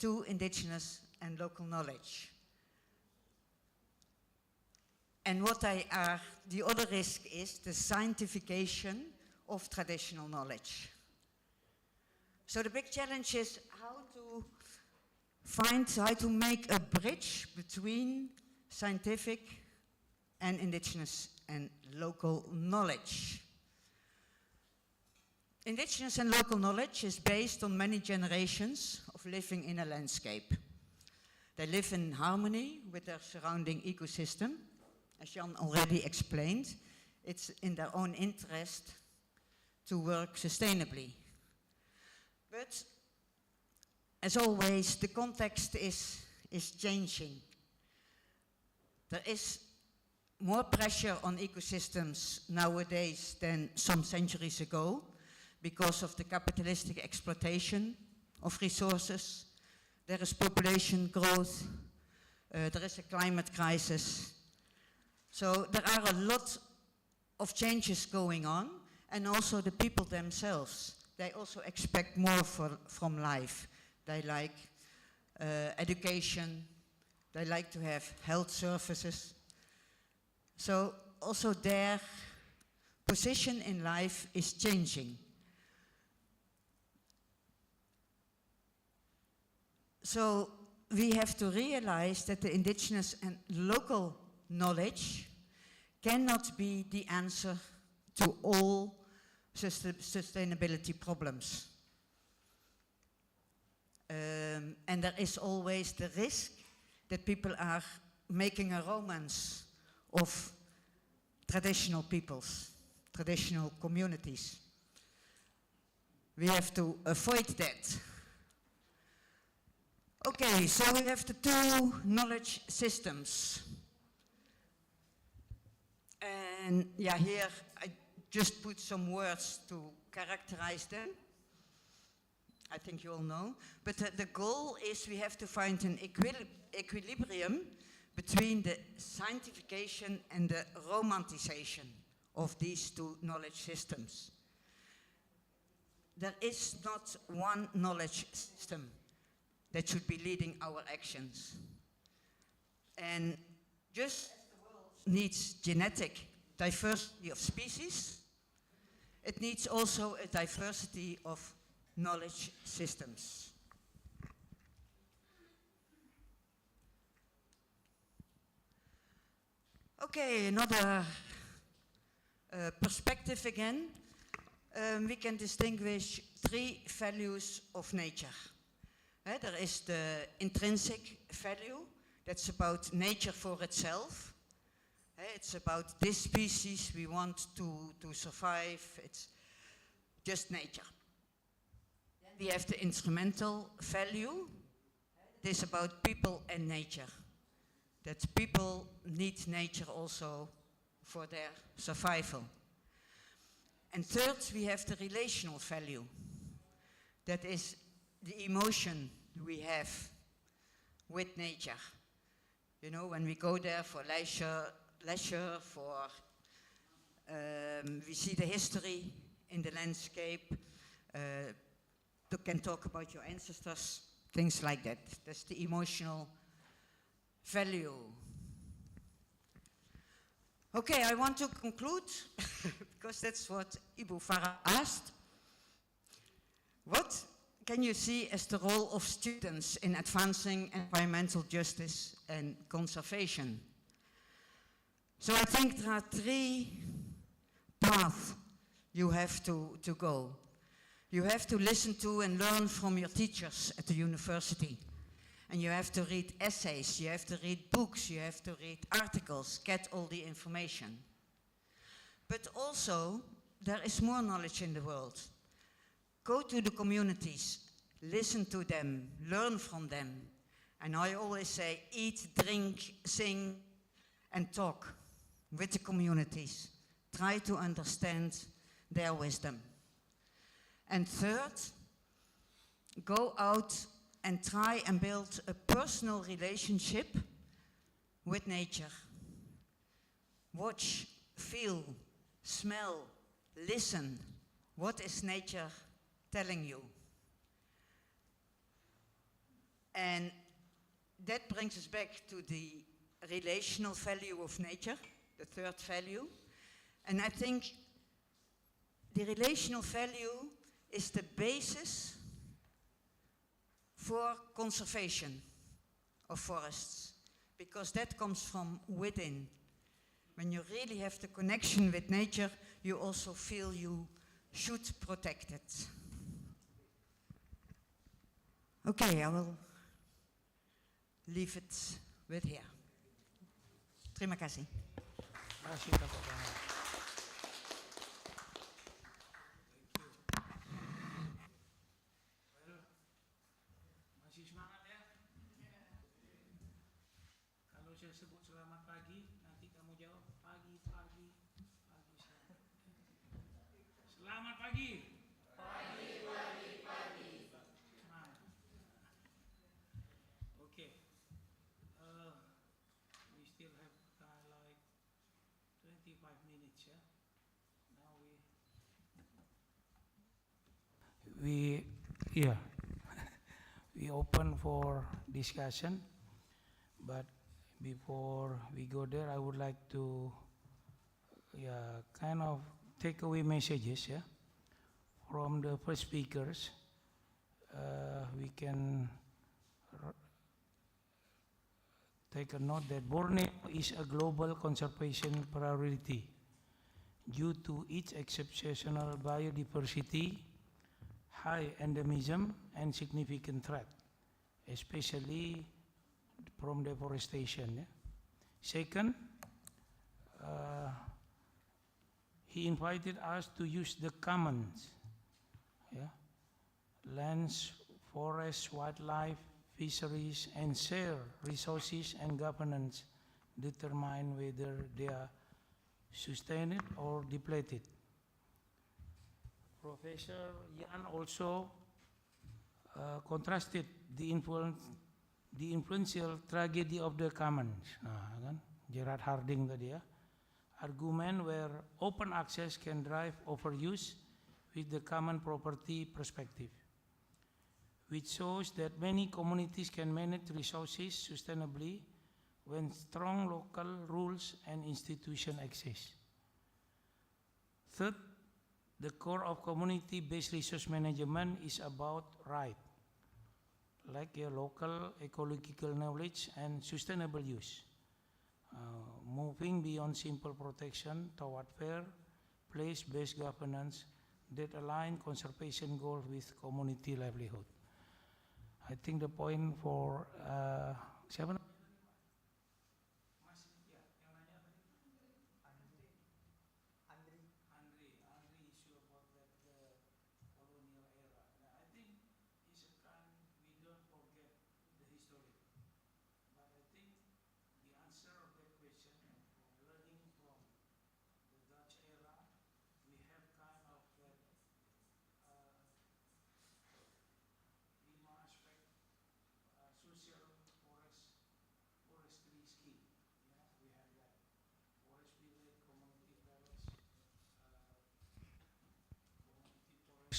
to indigenous and local knowledge. And the other risk is the scientification of traditional knowledge. So the big challenge is how to make a bridge between scientific and indigenous and local knowledge. Indigenous and local knowledge is based on many generations of living in a landscape. They live in harmony with their surrounding ecosystem. As Jan already explained, it's in their own interest to work sustainably. But, as always, the context is changing. There is more pressure on ecosystems nowadays than some centuries ago because of the capitalistic exploitation of resources. There is population growth, there is a climate crisis. So there are a lot of changes going on, and also the people themselves, they also expect more from life. They like education, they like to have health services. So also their position in life is changing. So we have to realize that the indigenous and local knowledge cannot be the answer to all sustainability problems. And there is always the risk that people are making a romance of traditional peoples, traditional communities. We have to avoid that. Okay, so we have the two knowledge systems. And yeah, here I just put some words to characterize them. I think you all know. But the goal is we have to find an equilibrium between the scientification and the romanticization of these two knowledge systems. There is not one knowledge system that should be leading our actions. And just as the world needs genetic diversity of species, it needs also a diversity of knowledge systems. Okay, another perspective again. We can distinguish three values of nature. There is the intrinsic value, that's about nature for itself. It's about this species, we want to survive, it's just nature. Then we have the instrumental value, it is about people and nature. That people need nature also for their survival. And third, we have the relational value. That is the emotion we have with nature. You know, when we go there for leisure for, we see the history in the landscape, you can talk about your ancestors, things like that. That's the emotional value. Okay, I want to conclude, because that's what Ibu Farah asked. What can you see as the role of students in advancing environmental justice and conservation? So I think there are three paths you have to go. You have to listen to and learn from your teachers at the university. And you have to read essays, you have to read books, you have to read articles, get all the information. But also, there is more knowledge in the world. Go to the communities, listen to them, learn from them. And I always say, eat, drink, sing, and talk with the communities. Try to understand their wisdom. And third, go out and try and build a personal relationship with nature. Watch, feel, smell, listen. What is nature telling you? And that brings us back to the relational value of nature, the third value. And I think the relational value is the basis for conservation of forests, because that comes from within. When you really have the connection with nature, you also feel you should protect it. Okay, I will leave it with here. Terima kasih. Masih dapat banget. Masih semangat ya? Kalau saya sebut selamat pagi, nanti kamu jawab pagi, pagi, pagi. Selamat pagi. Okay. We still have like 25 minutes, yeah? Now yeah, we open for discussion, but before we go there, I would like to kind of take away messages, yeah, from the first speakers. We can take a note that Borneo is a global conservation priority due to its exceptional biodiversity, high endemism, and significant threat, especially from deforestation. Yeah? Second, he invited us to use the commons, yeah? Lands, forests, wildlife, fisheries, and share resources and governance determine whether they are sustained or depleted. Professor Jan also contrasted the influential tragedy of the commons. Nah, kan? Gerard Harding tadi ya. Argument where open access can drive overuse with the common property perspective, which shows that many communities can manage resources sustainably when strong local rules and institutions exist. Third, the core of community-based resource management is about right, like local ecological knowledge and sustainable use, moving beyond simple protection toward fair, place-based governance that align conservation goals with community livelihood. I think the point for siapa?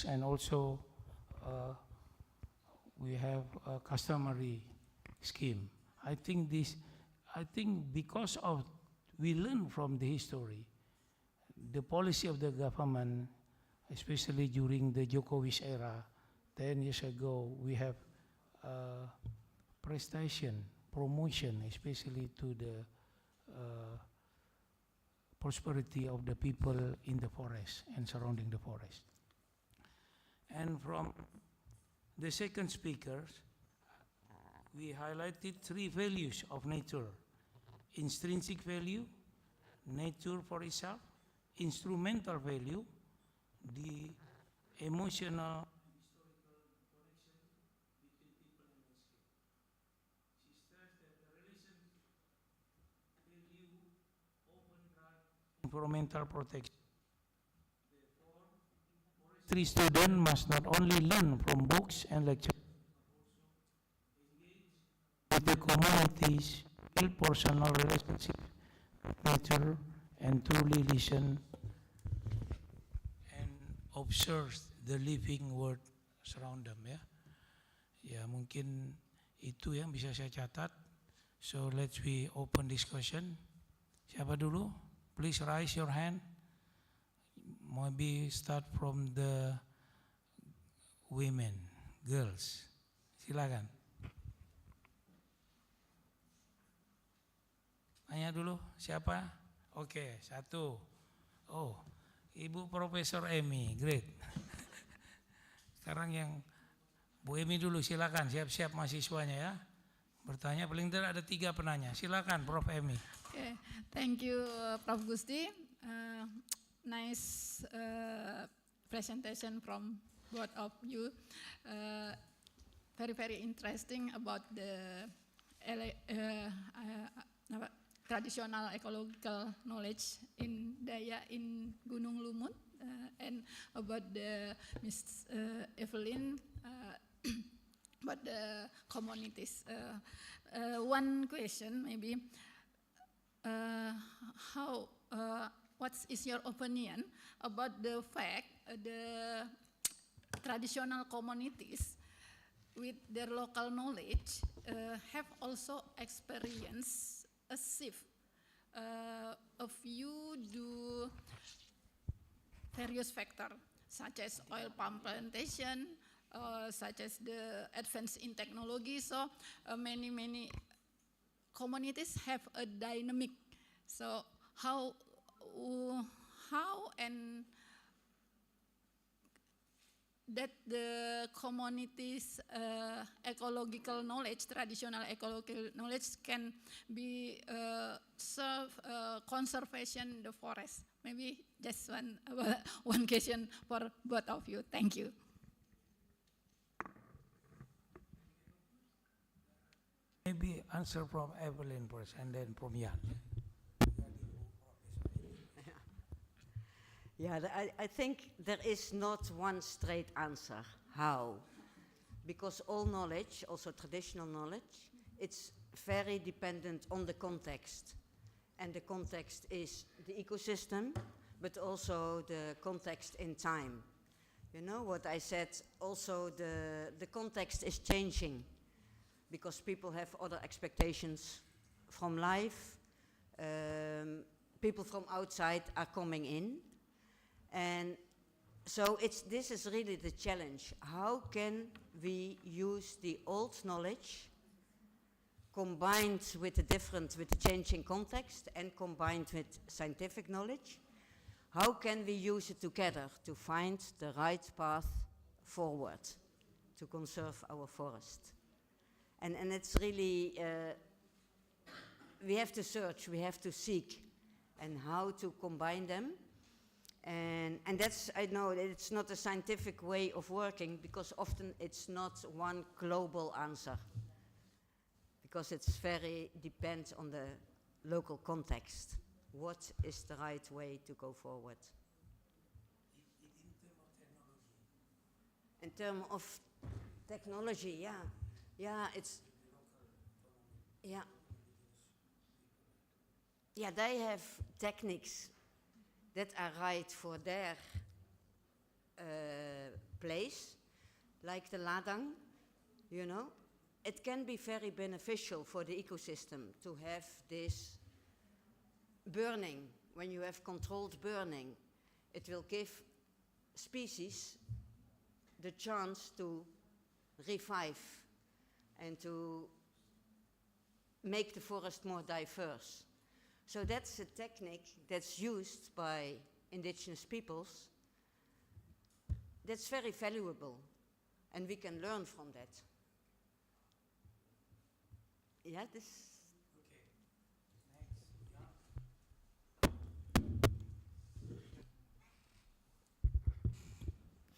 And also we have a customary scheme. I think because of we learn from the history, the policy of the government, especially during the Djokovic era, 10 years ago, we have prestation, promotion, especially to the prosperity of the people in the forest and surrounding the forest. And from the second speaker, we highlighted three values of nature: intrinsic value, nature for itself; instrumental value, the emotional environmental protection. Three students must not only learn from books and lectures, with the communities, build personal relationship with nature, and truly listen and observe the living world surround them. Ya, ya mungkin itu yang bisa saya catat. So let's we open discussion. Siapa dulu? Please raise your hand. Maybe start from the women, girls. Silakan. Tanya dulu, siapa? Oke, satu. Oh, Ibu Profesor Emi, great. Sekarang yang Bu Emi dulu, silakan, siap-siap mahasiswanya ya. Bertanya, paling tidak ada 3 penanya. Silakan, Prof. Emi. Okay, thank you, Prof. Gusti. Nice presentation from both of you. Very interesting about the traditional ecological knowledge in Daya in Gunung Lumut, and about the Miss Evelyn about the communities. One question maybe, what is your opinion about the fact the traditional communities with their local knowledge have also experienced a shift of you do various factors such as oil palm plantation, such as the advance in technology. So many communities have a dynamic. So how and that the communities' ecological knowledge, traditional ecological knowledge, can be serve conservation the forest. Maybe just one question for both of you. Thank you. Maybe answer from Evelyn first, and then from Jan. Yeah, I think there is not one straight answer how, because all knowledge, also traditional knowledge, it's very dependent on the context, and the context is the ecosystem, but also the context in time. You know what I said, also the context is changing, because people have other expectations from life, people from outside are coming in. And so this is really the challenge. How can we use the old knowledge combined with the changing context and combined with scientific knowledge? How can we use it together to find the right path forward to conserve our forest? And it's really, we have to search, we have to seek, and how to combine them. And that's, I know that it's not a scientific way of working, because often it's not one global answer, because it's very depends on the local context. What is the right way to go forward? In terms of technology, yeah. Yeah, it's, yeah. Yeah, they have techniques that are right for their place, like the ladang, you know. It can be very beneficial for the ecosystem to have this burning. When you have controlled burning, it will give species the chance to revive and to make the forest more diverse. So that's a technique that's used by indigenous peoples that's very valuable, and we can learn from that. Yeah, this.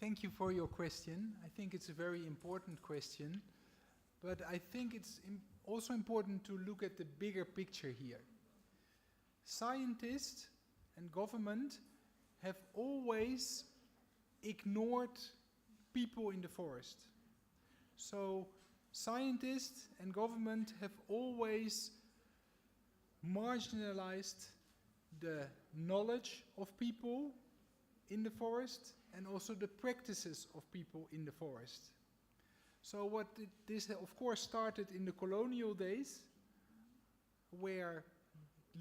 Thank you for your question. I think it's a very important question, but I think it's also important to look at the bigger picture here. Scientists and government have always ignored people in the forest. So Scientists and government have always marginalized the knowledge of people in the forest and also the practices of people in the forest. So this of course started in the colonial days, where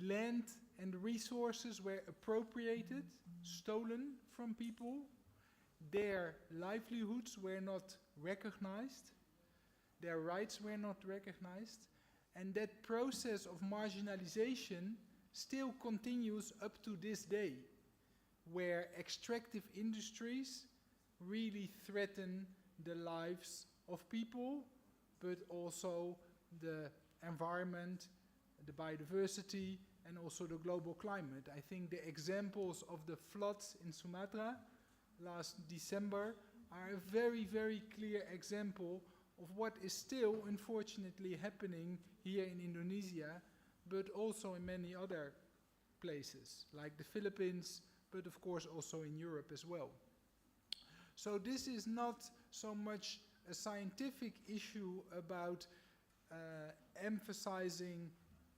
land and resources were appropriated, stolen from people. Their livelihoods were not recognized. Their rights were not recognized. And that process of marginalization still continues up to this day, where extractive industries really threaten the lives of people, but also the environment, the biodiversity, and also the global climate. I think the examples of the floods in Sumatra last December are a very, very clear example of what is still unfortunately happening here in Indonesia, but also in many other places, like the Philippines, but of course also in Europe as well. So this is not so much a scientific issue about emphasizing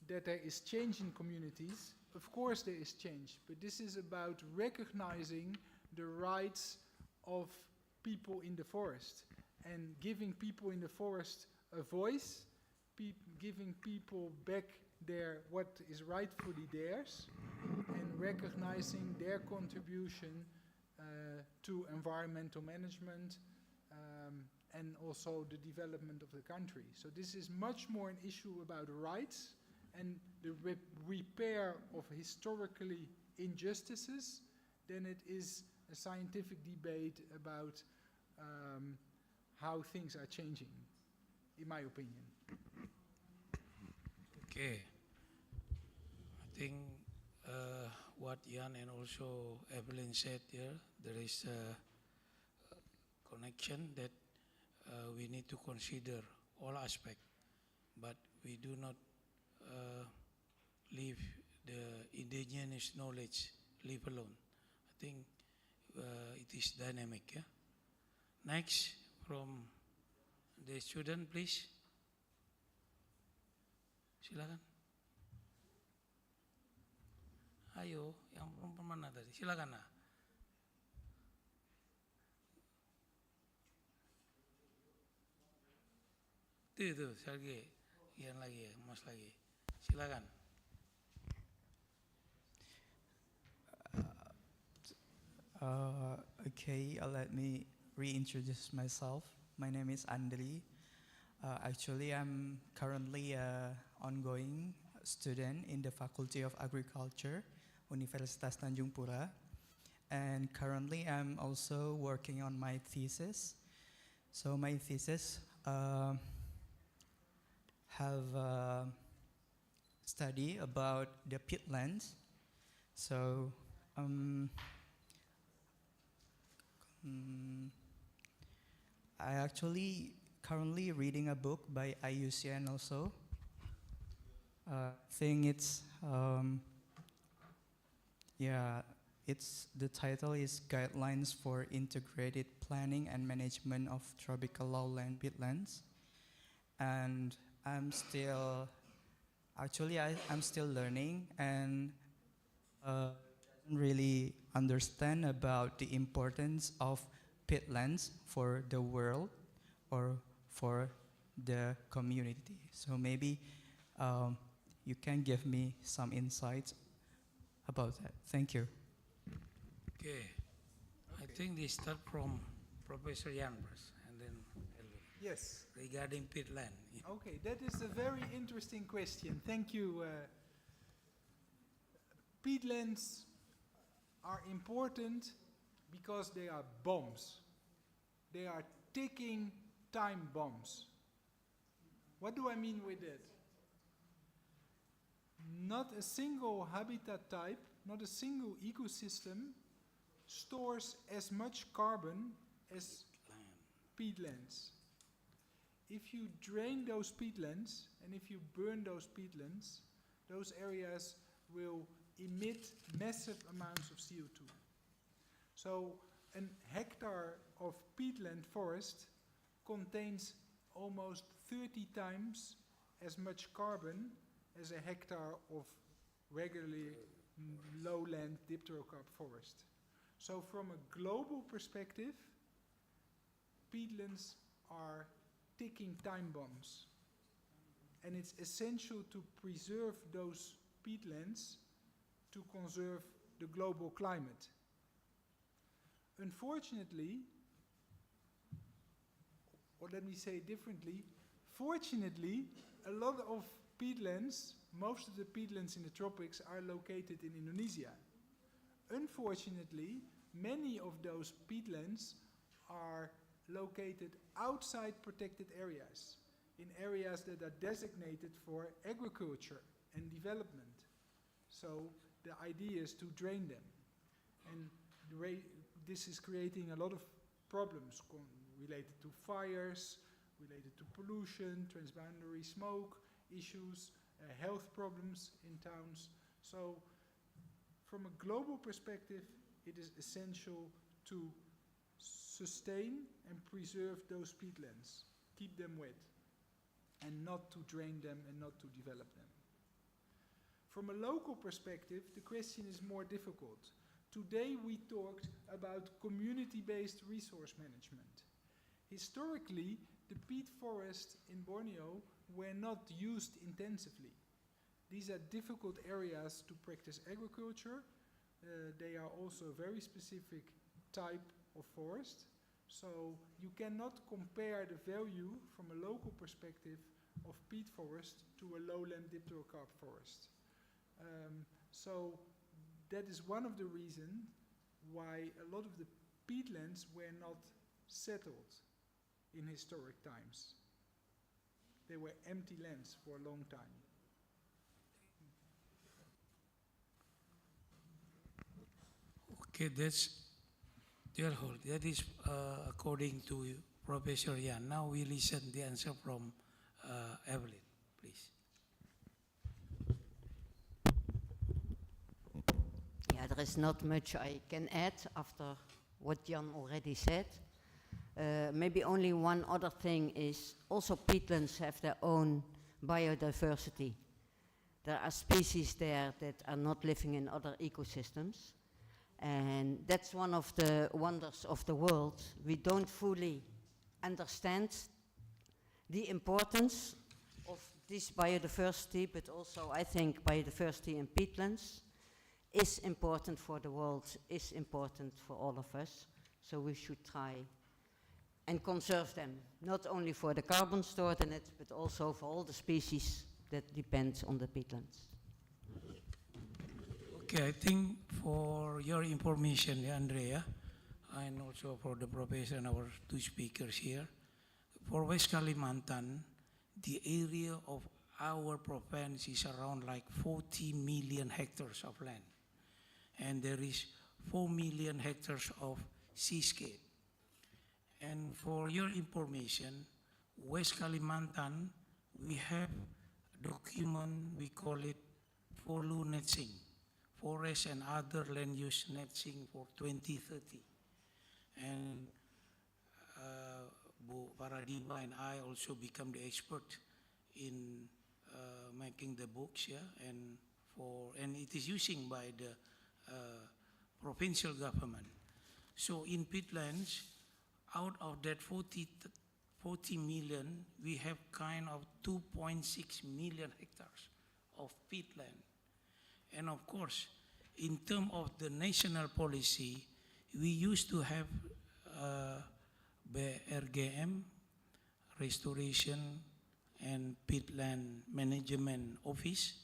that there is change in communities. Of course there is change, but this is about recognizing the rights of people in the forest and giving people in the forest a voice, giving people back what is rightfully theirs, and recognizing their contribution to environmental management and also the development of the country. So this is much more an issue about rights and the repair of historically injustices than it is a scientific debate about how things are changing, in my opinion. Okay. I think what Jan and also Evelyn said here, there is a connection that we need to consider all aspects, but we do not leave the indigenous knowledge live alone. I think it is dynamic. Yeah? Next, from the student, please. Silakan. Ayo, yang perempuan mana tadi? Silakan lah. Itu, lagi, yang lagi, mas lagi. Silakan. Okay, let me reintroduce myself. My name is Andri. Actually, I'm currently an ongoing student in the Faculty of Agriculture, Universitas Tanjung Pura. And currently, I'm also working on my thesis. So my thesis have a study about the peatlands. So I actually currently reading a book by IUCN also. I think it's the title is Guidelines for Integrated Planning and Management of Tropical Lowland Peatlands, and I'm still learning and don't really understand about the importance of peatlands for the world or for the community. So maybe you can give me some insights about that. Thank you. Okay. I think they start from Professor Jan first, and then Elvin. Yes. Regarding peatland. Okay, that is a very interesting question. Thank you. Peatlands are important because they are bombs. They are ticking time bombs. What do I mean with that? Not a single habitat type, not a single ecosystem stores as much carbon as peatlands. If you drain those peatlands and if you burn those peatlands, those areas will emit massive amounts of CO2. So an hectare of peatland forest contains almost 30 times as much carbon as a hectare of regularly lowland dipterocarp forest. So from a global perspective, peatlands are ticking time bombs. And it's essential to preserve those peatlands to conserve the global climate. Unfortunately, or let me say differently, fortunately, a lot of peatlands, most of the peatlands in the tropics are located in Indonesia. Unfortunately, many of those peatlands are located outside protected areas, in areas that are designated for agriculture and development. So the idea is to drain them. And this is creating a lot of problems related to fires, related to pollution, transboundary smoke issues, health problems in towns. So from a global perspective, it is essential to sustain and preserve those peatlands, keep them wet, and not to drain them and not to develop them. From a local perspective, the question is more difficult. Today we talked about community-based resource management. Historically, the peat forests in Borneo were not used intensively. These are difficult areas to practice agriculture. They are also a very specific type of forest. So you cannot compare the value from a local perspective of peat forest to a lowland dipterocarp forest. So that is one of the reasons why a lot of the peatlands were not settled in historic times. They were empty lands for a long time. Okay, that's dear hold. That is according to Professor Yan. Now we listen the answer from Evelyn, please. Yeah, there is not much I can add after what Jan already said. Maybe only one other thing is also peatlands have their own biodiversity. There are species there that are not living in other ecosystems. And that's one of the wonders of the world. We don't fully understand the importance of this biodiversity, but also I think biodiversity in peatlands is important for the world, is important for all of us. So we should try and conserve them, not only for the carbon stored in it, but also for all the species that depend on the peatlands. Okay, I think for your information, Andrea, and also for the professor and our two speakers here, for West Kalimantan, the area of our province is around like 40 million hectares of land. And there is 4 million hectares of seascape. And for your information, West Kalimantan, we have a document, we call it Folu Netsing, Forest and Other Land Use Netsing for 2030. And Bu Paradima and I also become the expert in making the books, yeah, and it is using by the provincial government. So in peatlands, out of that 40 million, we have kind of 2.6 million hectares of peatland. And of course, in terms of the national policy, we used to have BRGM, Restoration and Peatland Management Office,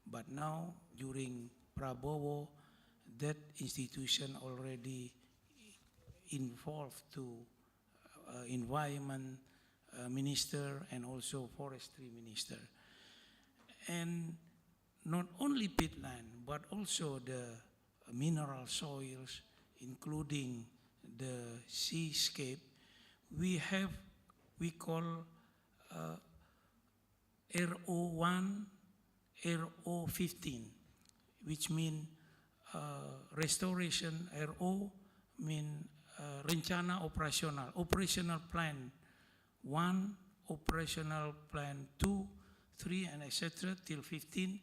but now during Prabowo, that institution already involved to environment minister and also forestry minister. And not only peatland, but also the mineral soils, including the seascape, we call RO1, RO15, which mean restoration. RO mean rencana operational plan 1 operational plan 2, 3, and etc. till 15,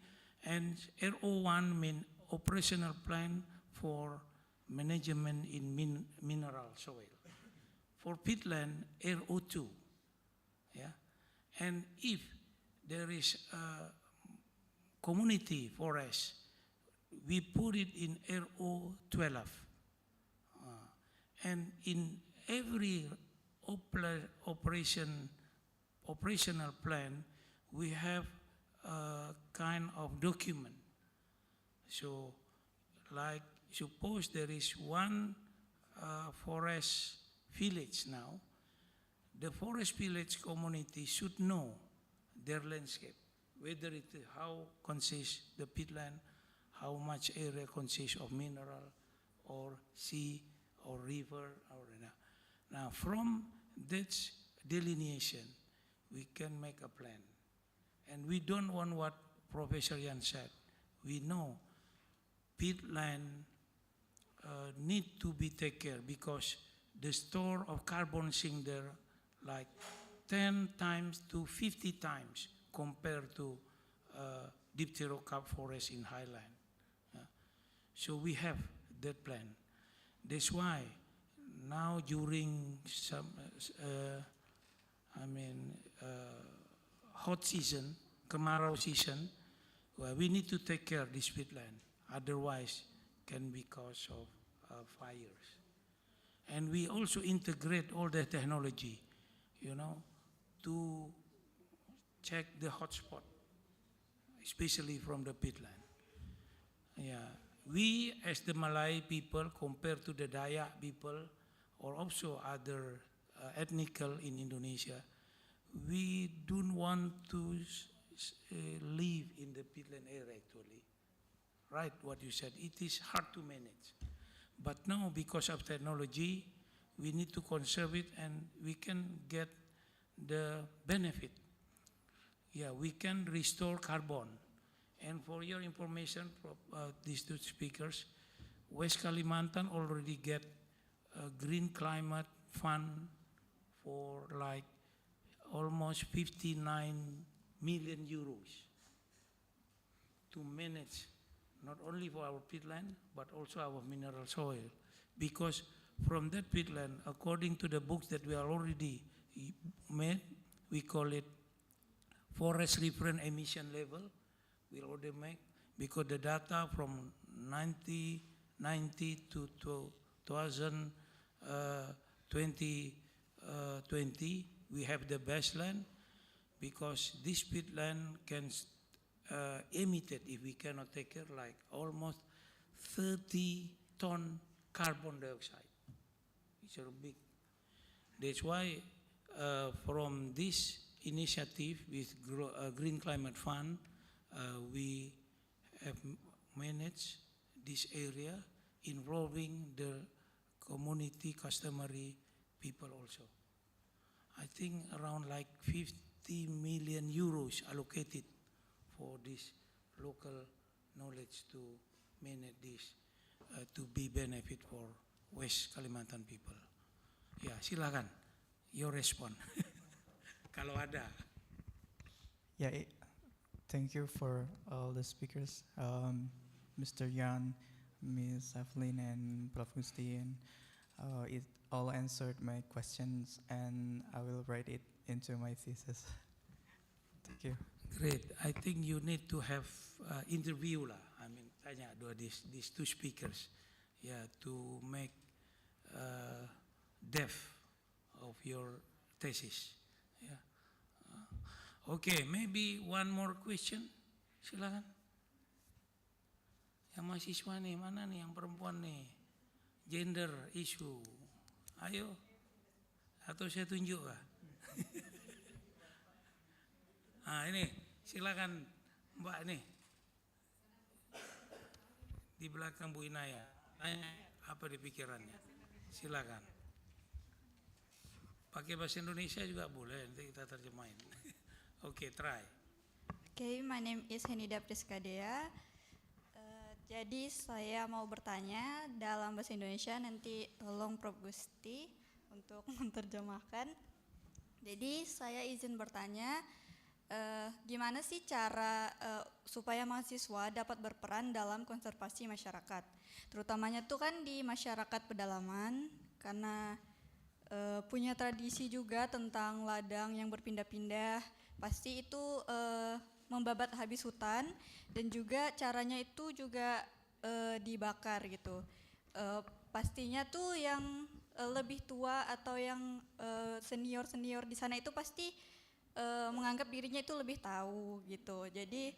and RO1 mean operational plan for management in mineral soil. For peatland, RO2, yeah, and if there is a community forest, we put it in RO12, and in every operational plan, we have a kind of document. So, like suppose there is one forest village now, the forest village community should know their landscape, whether it how consists the peatland, how much area consists of mineral or sea or river or now from that delineation we can make a plan. And we don't want what Professor Yan said. We know peatland need to be taken care because the store of carbon sink there like 10 times to 50 times compared to deep pterocarp forest in highland. So we have that plan. That's why now during some, hot season, kemarau season, well, we need to take care of this peatland. Otherwise, can be cause of fires. And we also integrate all the technology, to check the hotspot, especially from the peatland. Yeah, we as the Malay people compared to the Dayak people or also other ethnical in Indonesia, we don't want to live in the peatland area actually. Right, what you said, it is hard to manage. But now because of technology, we need to conserve it and we can get the benefit. Yeah, we can restore carbon. And for your information, these two speakers, West Kalimantan already get a green climate fund for like almost 59 million euros to manage not only for our peatland, but also our mineral soil. Because from that peatland, according to the books that we are already made, we call it forest reference emission level. We already make, because the data from 1990 to 2020, we have the baseline, because this peatland can emitted, if we cannot take care, like almost 30 ton carbon dioxide. It's a big. That's why from this initiative with Green Climate Fund, we have managed this area involving the community customary people also. I think around like 50 million euros allocated for this local knowledge to manage this, to be benefit for West Kalimantan people. Ya, silakan, your response. Kalau ada. Yeah, thank you for all the speakers, Mr. Yan, Ms. Evelyn, and Prof. Gusti. And it all answered my questions, and I will write it into my thesis. Thank you. Great. I think you need to have interview lah. I mean, tanya these two speakers, yeah, to make depth of your thesis. Yeah. Okay, maybe one more question. Silakan. Yang mahasiswa nih, mana nih yang perempuan nih? Gender issue. Ayo. Atau saya tunjuk kah? Ini silakan Mbak nih. Di belakang Bu Inaya. Apa di pikirannya? Silakan. Pakai bahasa Indonesia juga boleh, nanti kita terjemahin. Okay, try. Okay, my name is Henida Priskadea. Jadi saya mau bertanya dalam bahasa Indonesia, nanti tolong Prof. Gusti untuk menerjemahkan. Jadi saya izin bertanya, gimana sih cara supaya mahasiswa dapat berperan dalam konservasi masyarakat, terutamanya tuh kan di masyarakat pedalaman, karena punya tradisi juga tentang ladang yang berpindah-pindah, pasti itu membabat habis hutan, dan juga caranya itu juga dibakar gitu. Pastinya tuh yang lebih tua atau yang senior-senior di sana itu pasti menganggap dirinya itu lebih tahu gitu. Jadi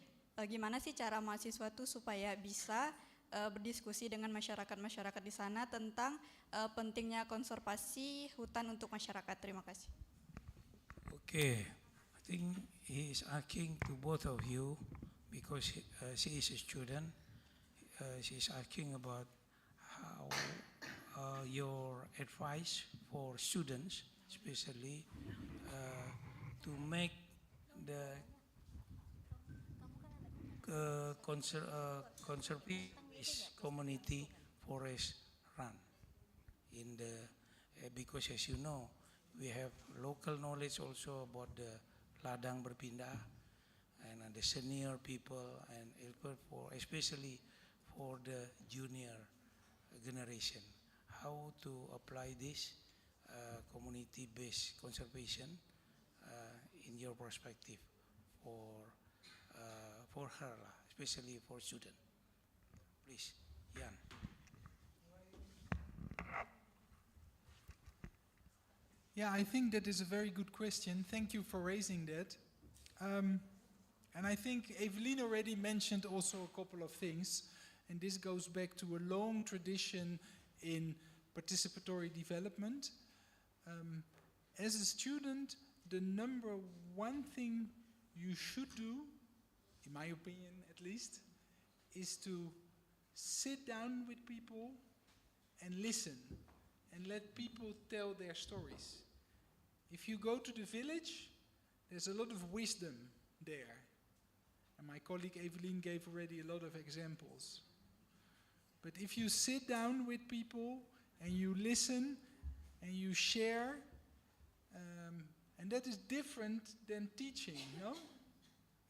gimana sih cara mahasiswa tuh supaya bisa berdiskusi dengan masyarakat-masyarakat di sana tentang pentingnya konservasi hutan untuk masyarakat. Terima kasih. Okay, I think he is asking to both of you because she is a student. She is asking about how your advice for students, especially to make the conservation community forest run in the because as you know we have local knowledge also about the ladang berpindah and the senior people and for especially for the junior generation, how to apply this community-based conservation in your perspective for her, especially for student. Please, Jan. Yeah, I think that is a very good question. Thank you for raising that. And I think Evelien already mentioned also a couple of things, and this goes back to a long tradition in participatory development. As a student, the number one thing you should do, in my opinion at least, is to sit down with people and listen and let people tell their stories. If you go to the village, there's a lot of wisdom there. And my colleague Evelien gave already a lot of examples. But if you sit down with people and you listen and you share, and that is different than teaching, no?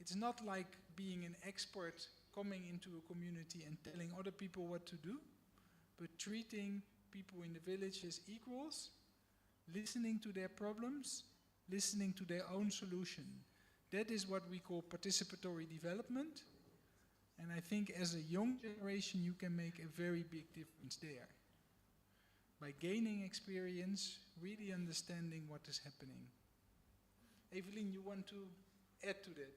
It's not like being an expert coming into a community and telling other people what to do, but treating people in the village as equals, listening to their problems, listening to their own solution. That is what we call participatory development. And I think as a young generation, you can make a very big difference there. By gaining experience, really understanding what is happening. Evelien, you want to add to that?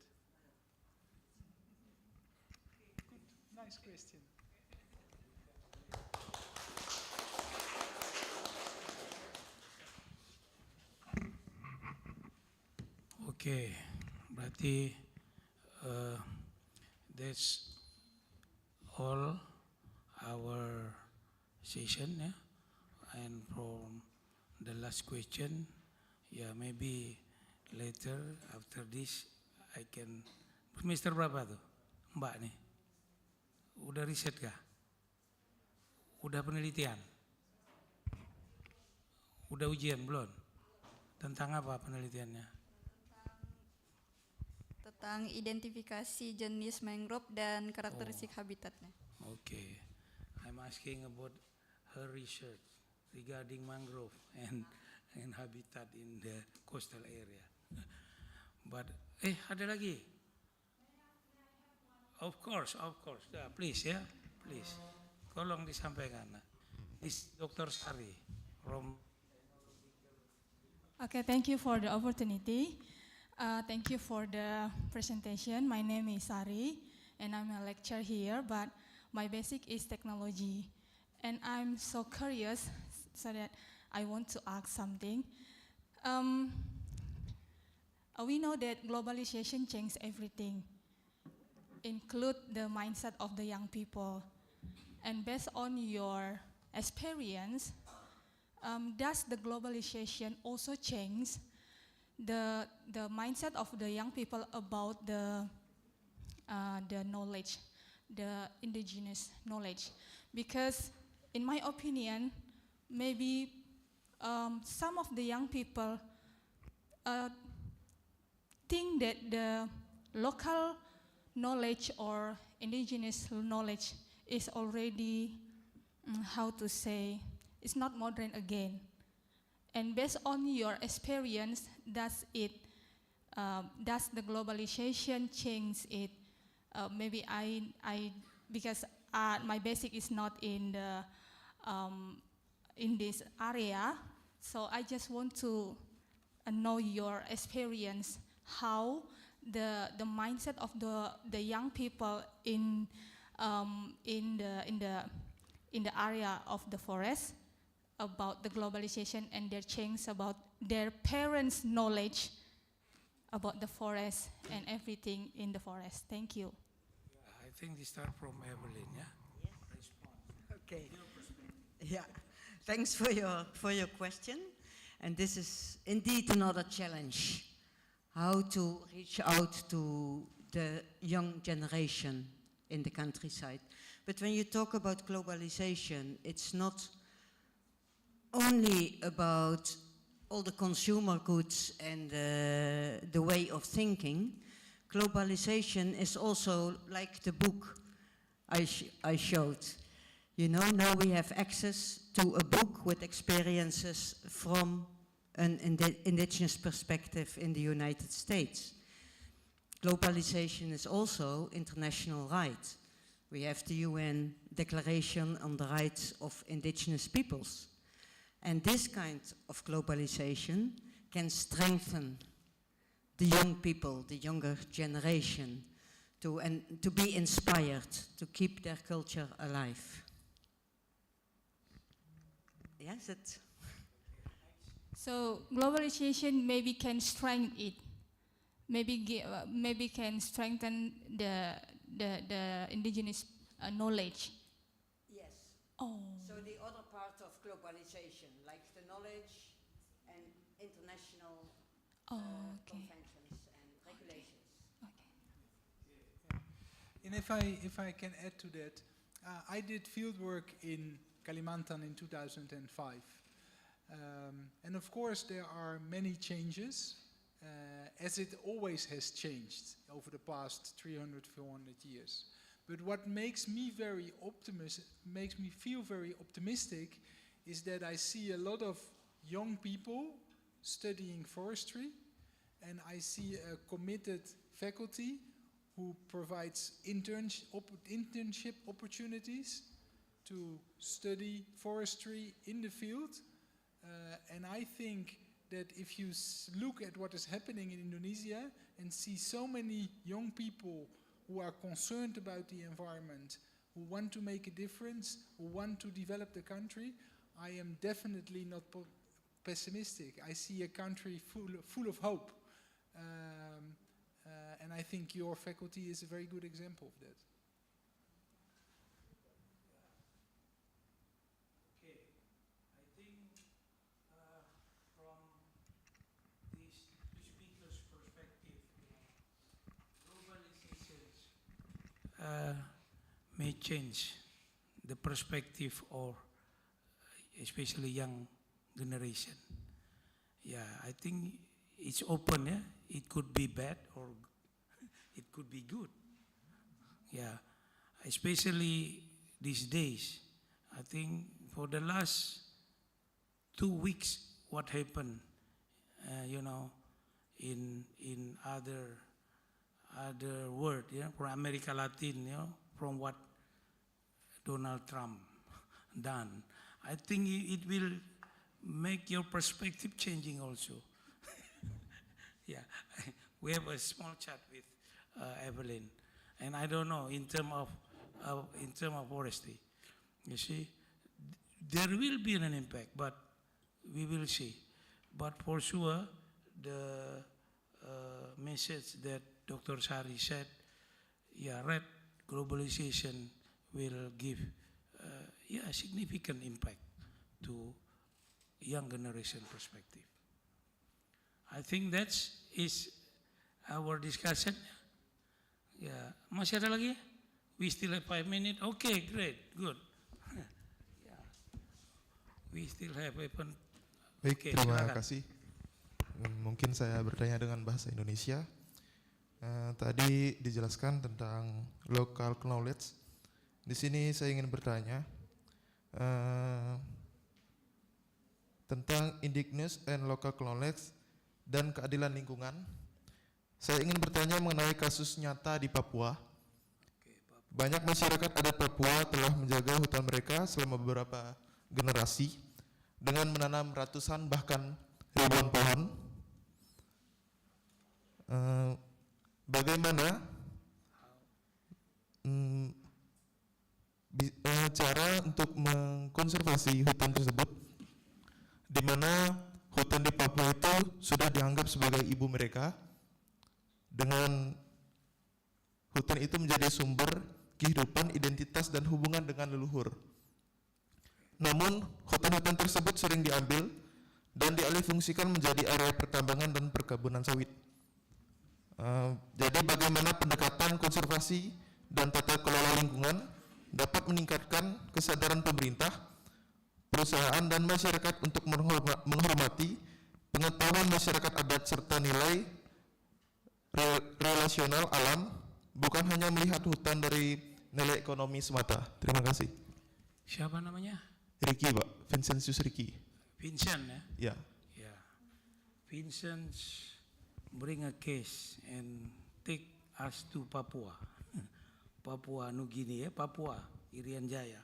Good, nice question. Okay, berarti that's all our session, yeah? And from the last question, yeah, maybe later after this I can. Semester berapa tuh, Mbak nih? Udah riset kah? Udah penelitian? Udah ujian belum? Tentang apa penelitiannya? Tentang identifikasi jenis mangrove dan karakteristik habitatnya. Okay, I'm asking about her research regarding mangrove and habitat in the coastal area. But ada lagi? Of course. Yeah, please, yeah, please. Tolong disampaikan. This Dr. Sari from. Okay, thank you for the opportunity. Thank you for the presentation. My name is Sari, and I'm a lecturer here, but my basic is technology. And I'm so curious, so that I want to ask something. We know that globalization changed everything, include the mindset of the young people. And based on your experience, does the globalization also change the mindset of the young people about the knowledge, the indigenous knowledge? Because in my opinion, maybe some of the young people think that the local knowledge or indigenous knowledge is already, how to say, it's not modern again. And based on your experience, does the globalization change it? Maybe because my basic is not in this area, so I just want to know your experience, how the mindset of the young people in the area of the forest about the globalization and their change about their parents' knowledge about the forest and everything in the forest. Thank you. I think they start from Evelyn, yeah? Okay. Yeah. Thanks for your question. And this is indeed another challenge, how to reach out to the young generation in the countryside. But when you talk about globalization, it's not only about all the consumer goods and the way of thinking. Globalization is also like the book I showed. You know, now we have access to a book with experiences from an indigenous perspective in the United States. Globalization is also international right. We have the UN Declaration on the Rights of Indigenous Peoples. And this kind of globalization can strengthen the young people, the younger generation, to be inspired, to keep their culture alive. Yes, it. So globalization maybe can strengthen it. Maybe can strengthen the indigenous knowledge. Yes. Oh. So the other part of globalization, like the knowledge and international conventions and regulations. Okay. And if I can add to that, I did field work in Kalimantan in 2005. And of course there are many changes, as it always has changed over the past 300, 400 years. But what makes me feel very optimistic is that I see a lot of young people studying forestry, and I see a committed faculty who provides internship opportunities to study forestry in the field. And I think that if you look at what is happening in Indonesia and see so many young people who are concerned about the environment, who want to make a difference, who want to develop the country, I am definitely not pessimistic. I see a country full of hope. And I think your faculty is a very good example of that. May change the perspective of especially young generation. Yeah, I think it's open, yeah? It could be bad or it could be good. Yeah, especially these days. I think for the last 2 weeks, what happened, you know, in other world, yeah, from America Latin, you know, from what Donald Trump done. I think it will make your perspective changing also. Yeah, we have a small chat with Evelyn, and I don't know in terms of forestry. You see, there will be an impact, but we will see. But for sure, the message that Dr. Sari said, yeah, red globalization will give a significant impact to young generation perspective. I think that is our discussion. Yeah, masih ada lagi? We still have 5 minutes. Okay, great, good. Yeah, we still have Baik, okay, terima silakan. kasih Mungkin saya bertanya dengan bahasa Indonesia. Tadi dijelaskan tentang local knowledge. Di sini saya ingin bertanya tentang indigenous and local knowledge dan keadilan lingkungan. Saya ingin bertanya mengenai kasus nyata di Papua. Banyak masyarakat adat Papua telah menjaga hutan mereka selama beberapa generasi dengan menanam ratusan bahkan ribuan pohon. Bagaimana cara untuk mengkonservasi hutan tersebut, di mana hutan di Papua itu sudah dianggap sebagai ibu mereka, dengan hutan itu menjadi sumber kehidupan, identitas, dan hubungan dengan leluhur. Namun, hutan-hutan tersebut sering diambil dan dialihfungsikan menjadi area pertambangan dan perkebunan sawit. Jadi bagaimana pendekatan konservasi dan tata kelola lingkungan dapat meningkatkan kesadaran pemerintah, perusahaan, dan masyarakat untuk menghormati pengetahuan masyarakat adat serta nilai relasional alam, bukan hanya melihat hutan dari nilai ekonomi semata. Terima kasih. Siapa namanya? Ricky, Pak. Vincentius Ricky. Vincent, ya? Ya. Ya. Vincent bring a case and take us to Papua. Papua New Guinea, Papua, Irian Jaya.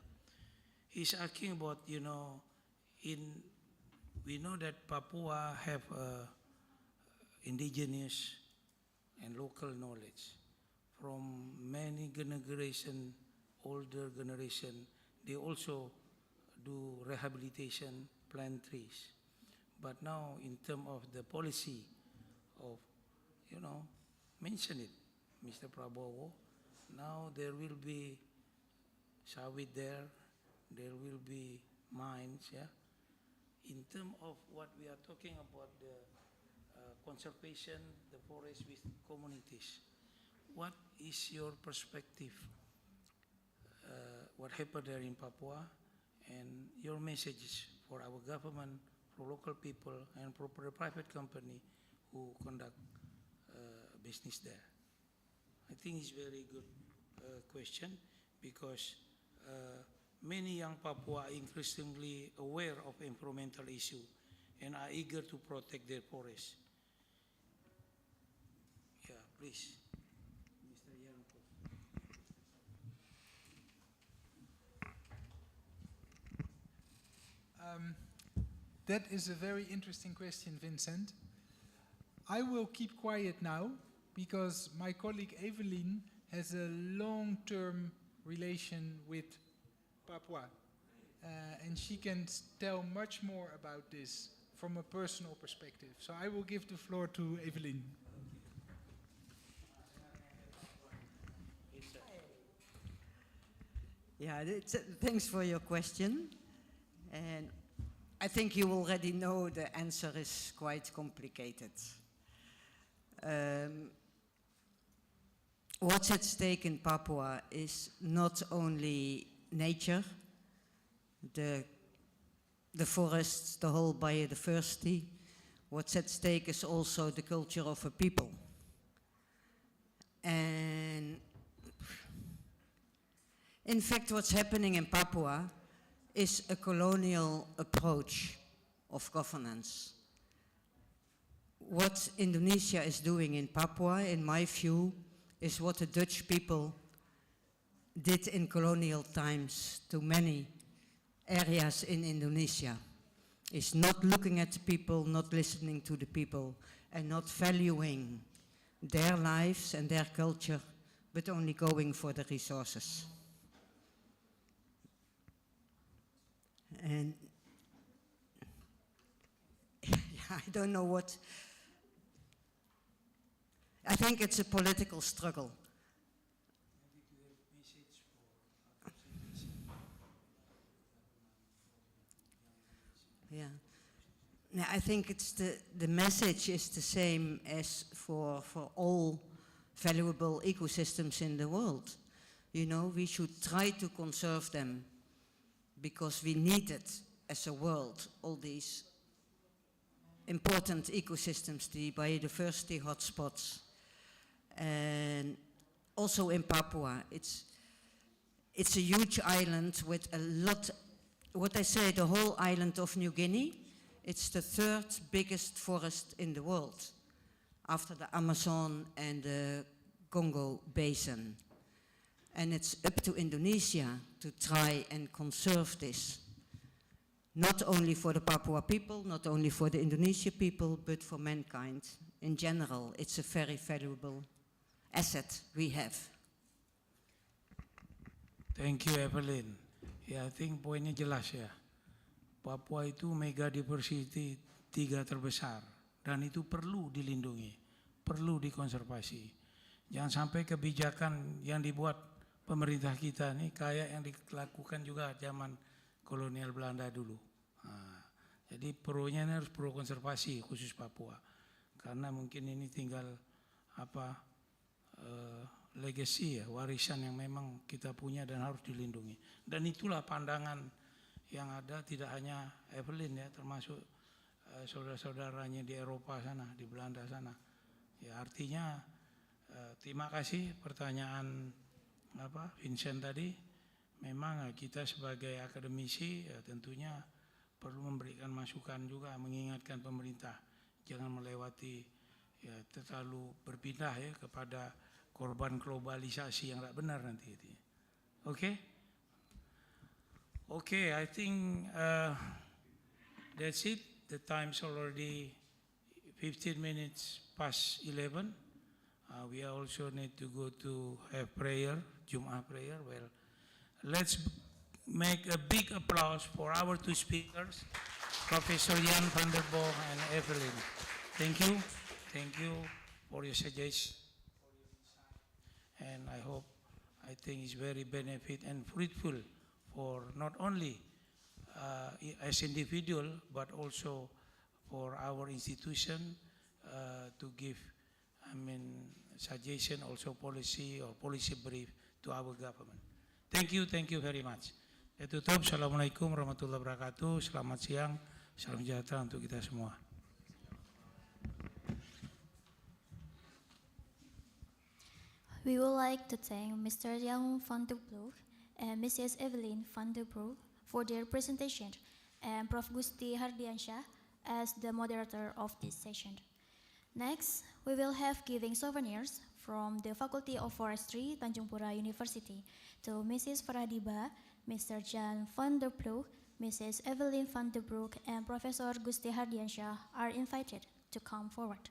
He's asking about, we know that Papua have indigenous and local knowledge. From many generation, older generation, they also do rehabilitation, plant trees. But now in terms of the policy of, mention it, Mr. Prabowo, now there will be sawit there will be mines, yeah. In terms of what we are talking about, the conservation, the forest with communities, what is your perspective? What happened there in Papua, and your messages for our government, for local people, and for the private company who conduct business there? I think it's very good question, because many young Papua are increasingly aware of environmental issue and are eager to protect their forests. Yeah, please. That is a very interesting question, Vincent. I will keep quiet now because my colleague Evelyn has a long-term relation with Papua, and she can tell much more about this from a personal perspective. So I will give the floor to Evelyn. Yeah, thanks for your question. And I think you already know the answer is quite complicated. What's at stake in Papua is not only nature, the forests, the whole biodiversity. What's at stake is also the culture of a people. And in fact, what's happening in Papua is a colonial approach of governance. What Indonesia is doing in Papua, in my view, is what the Dutch people did in colonial times to many areas in Indonesia. Is not looking at the people, not listening to the people, and not valuing their lives and their culture, but only going for the resources. And I don't know what, I think it's a political struggle. Yeah. Now, I think it's the message is the same as for all valuable ecosystems in the world. We should try to conserve them, because we need it as a world, all these important ecosystems, the biodiversity hotspots. And also in Papua, it's a huge island with a lot, what I say, the whole island of New Guinea, it's the third biggest forest in the world, after the Amazon and the Congo Basin. And it's up to Indonesia to try and conserve this. Not only for the Papua people, not only for the Indonesian people, but for mankind in general. It's a very valuable asset we have. Thank you, Evelyn. Ya, I think poinnya jelas ya. Papua itu mega diversity 3 terbesar dan itu perlu dilindungi, perlu dikonservasi. Jangan sampai kebijakan yang dibuat pemerintah kita nih kayak yang dilakukan juga zaman kolonial Belanda dulu. Nah, jadi pro-nya ini harus pro konservasi khusus Papua, karena mungkin ini tinggal legacy ya, warisan yang memang kita punya dan harus dilindungi. Dan itulah pandangan yang ada, tidak hanya Evelyn ya, termasuk saudara-saudaranya di Eropa sana, di Belanda sana. Ya artinya terima kasih pertanyaan Vincent tadi. Memang kita sebagai akademisi ya, tentunya perlu memberikan masukan juga, mengingatkan pemerintah jangan melewati ya, terlalu berpindah ya kepada korban globalisasi yang tidak benar nanti. Oke? Okay, I think that's it. The time's already 15 minutes past 11. We also need to go to have prayer, Jum'ah prayer. Well, let's make a big applause for our two speakers, Professor Jan van der Boog and Evelyn. Thank you. Thank you for your suggestions. And I think it's very benefit and fruitful for not only as individual, but also for our institution to give, suggestion, also policy or policy brief to our government. Thank you very much. Tutup, Assalamualaikum warahmatullahi wabarakatuh. Selamat siang, salam sejahtera untuk kita semua. We would like to thank Mr. Jan van der Boog and Mrs. Evelyn van der Boog for their presentation, and Prof. Gusti Hardiansyah as the moderator of this session. Next, we will have giving souvenirs from the Faculty of Forestry, Tanjung Pura University, to Mrs. Faradiba, Mr. Jan van der Boog, Mrs. Evelyn van der Boog, and Professor Gusti Hardiansyah are invited to come forward.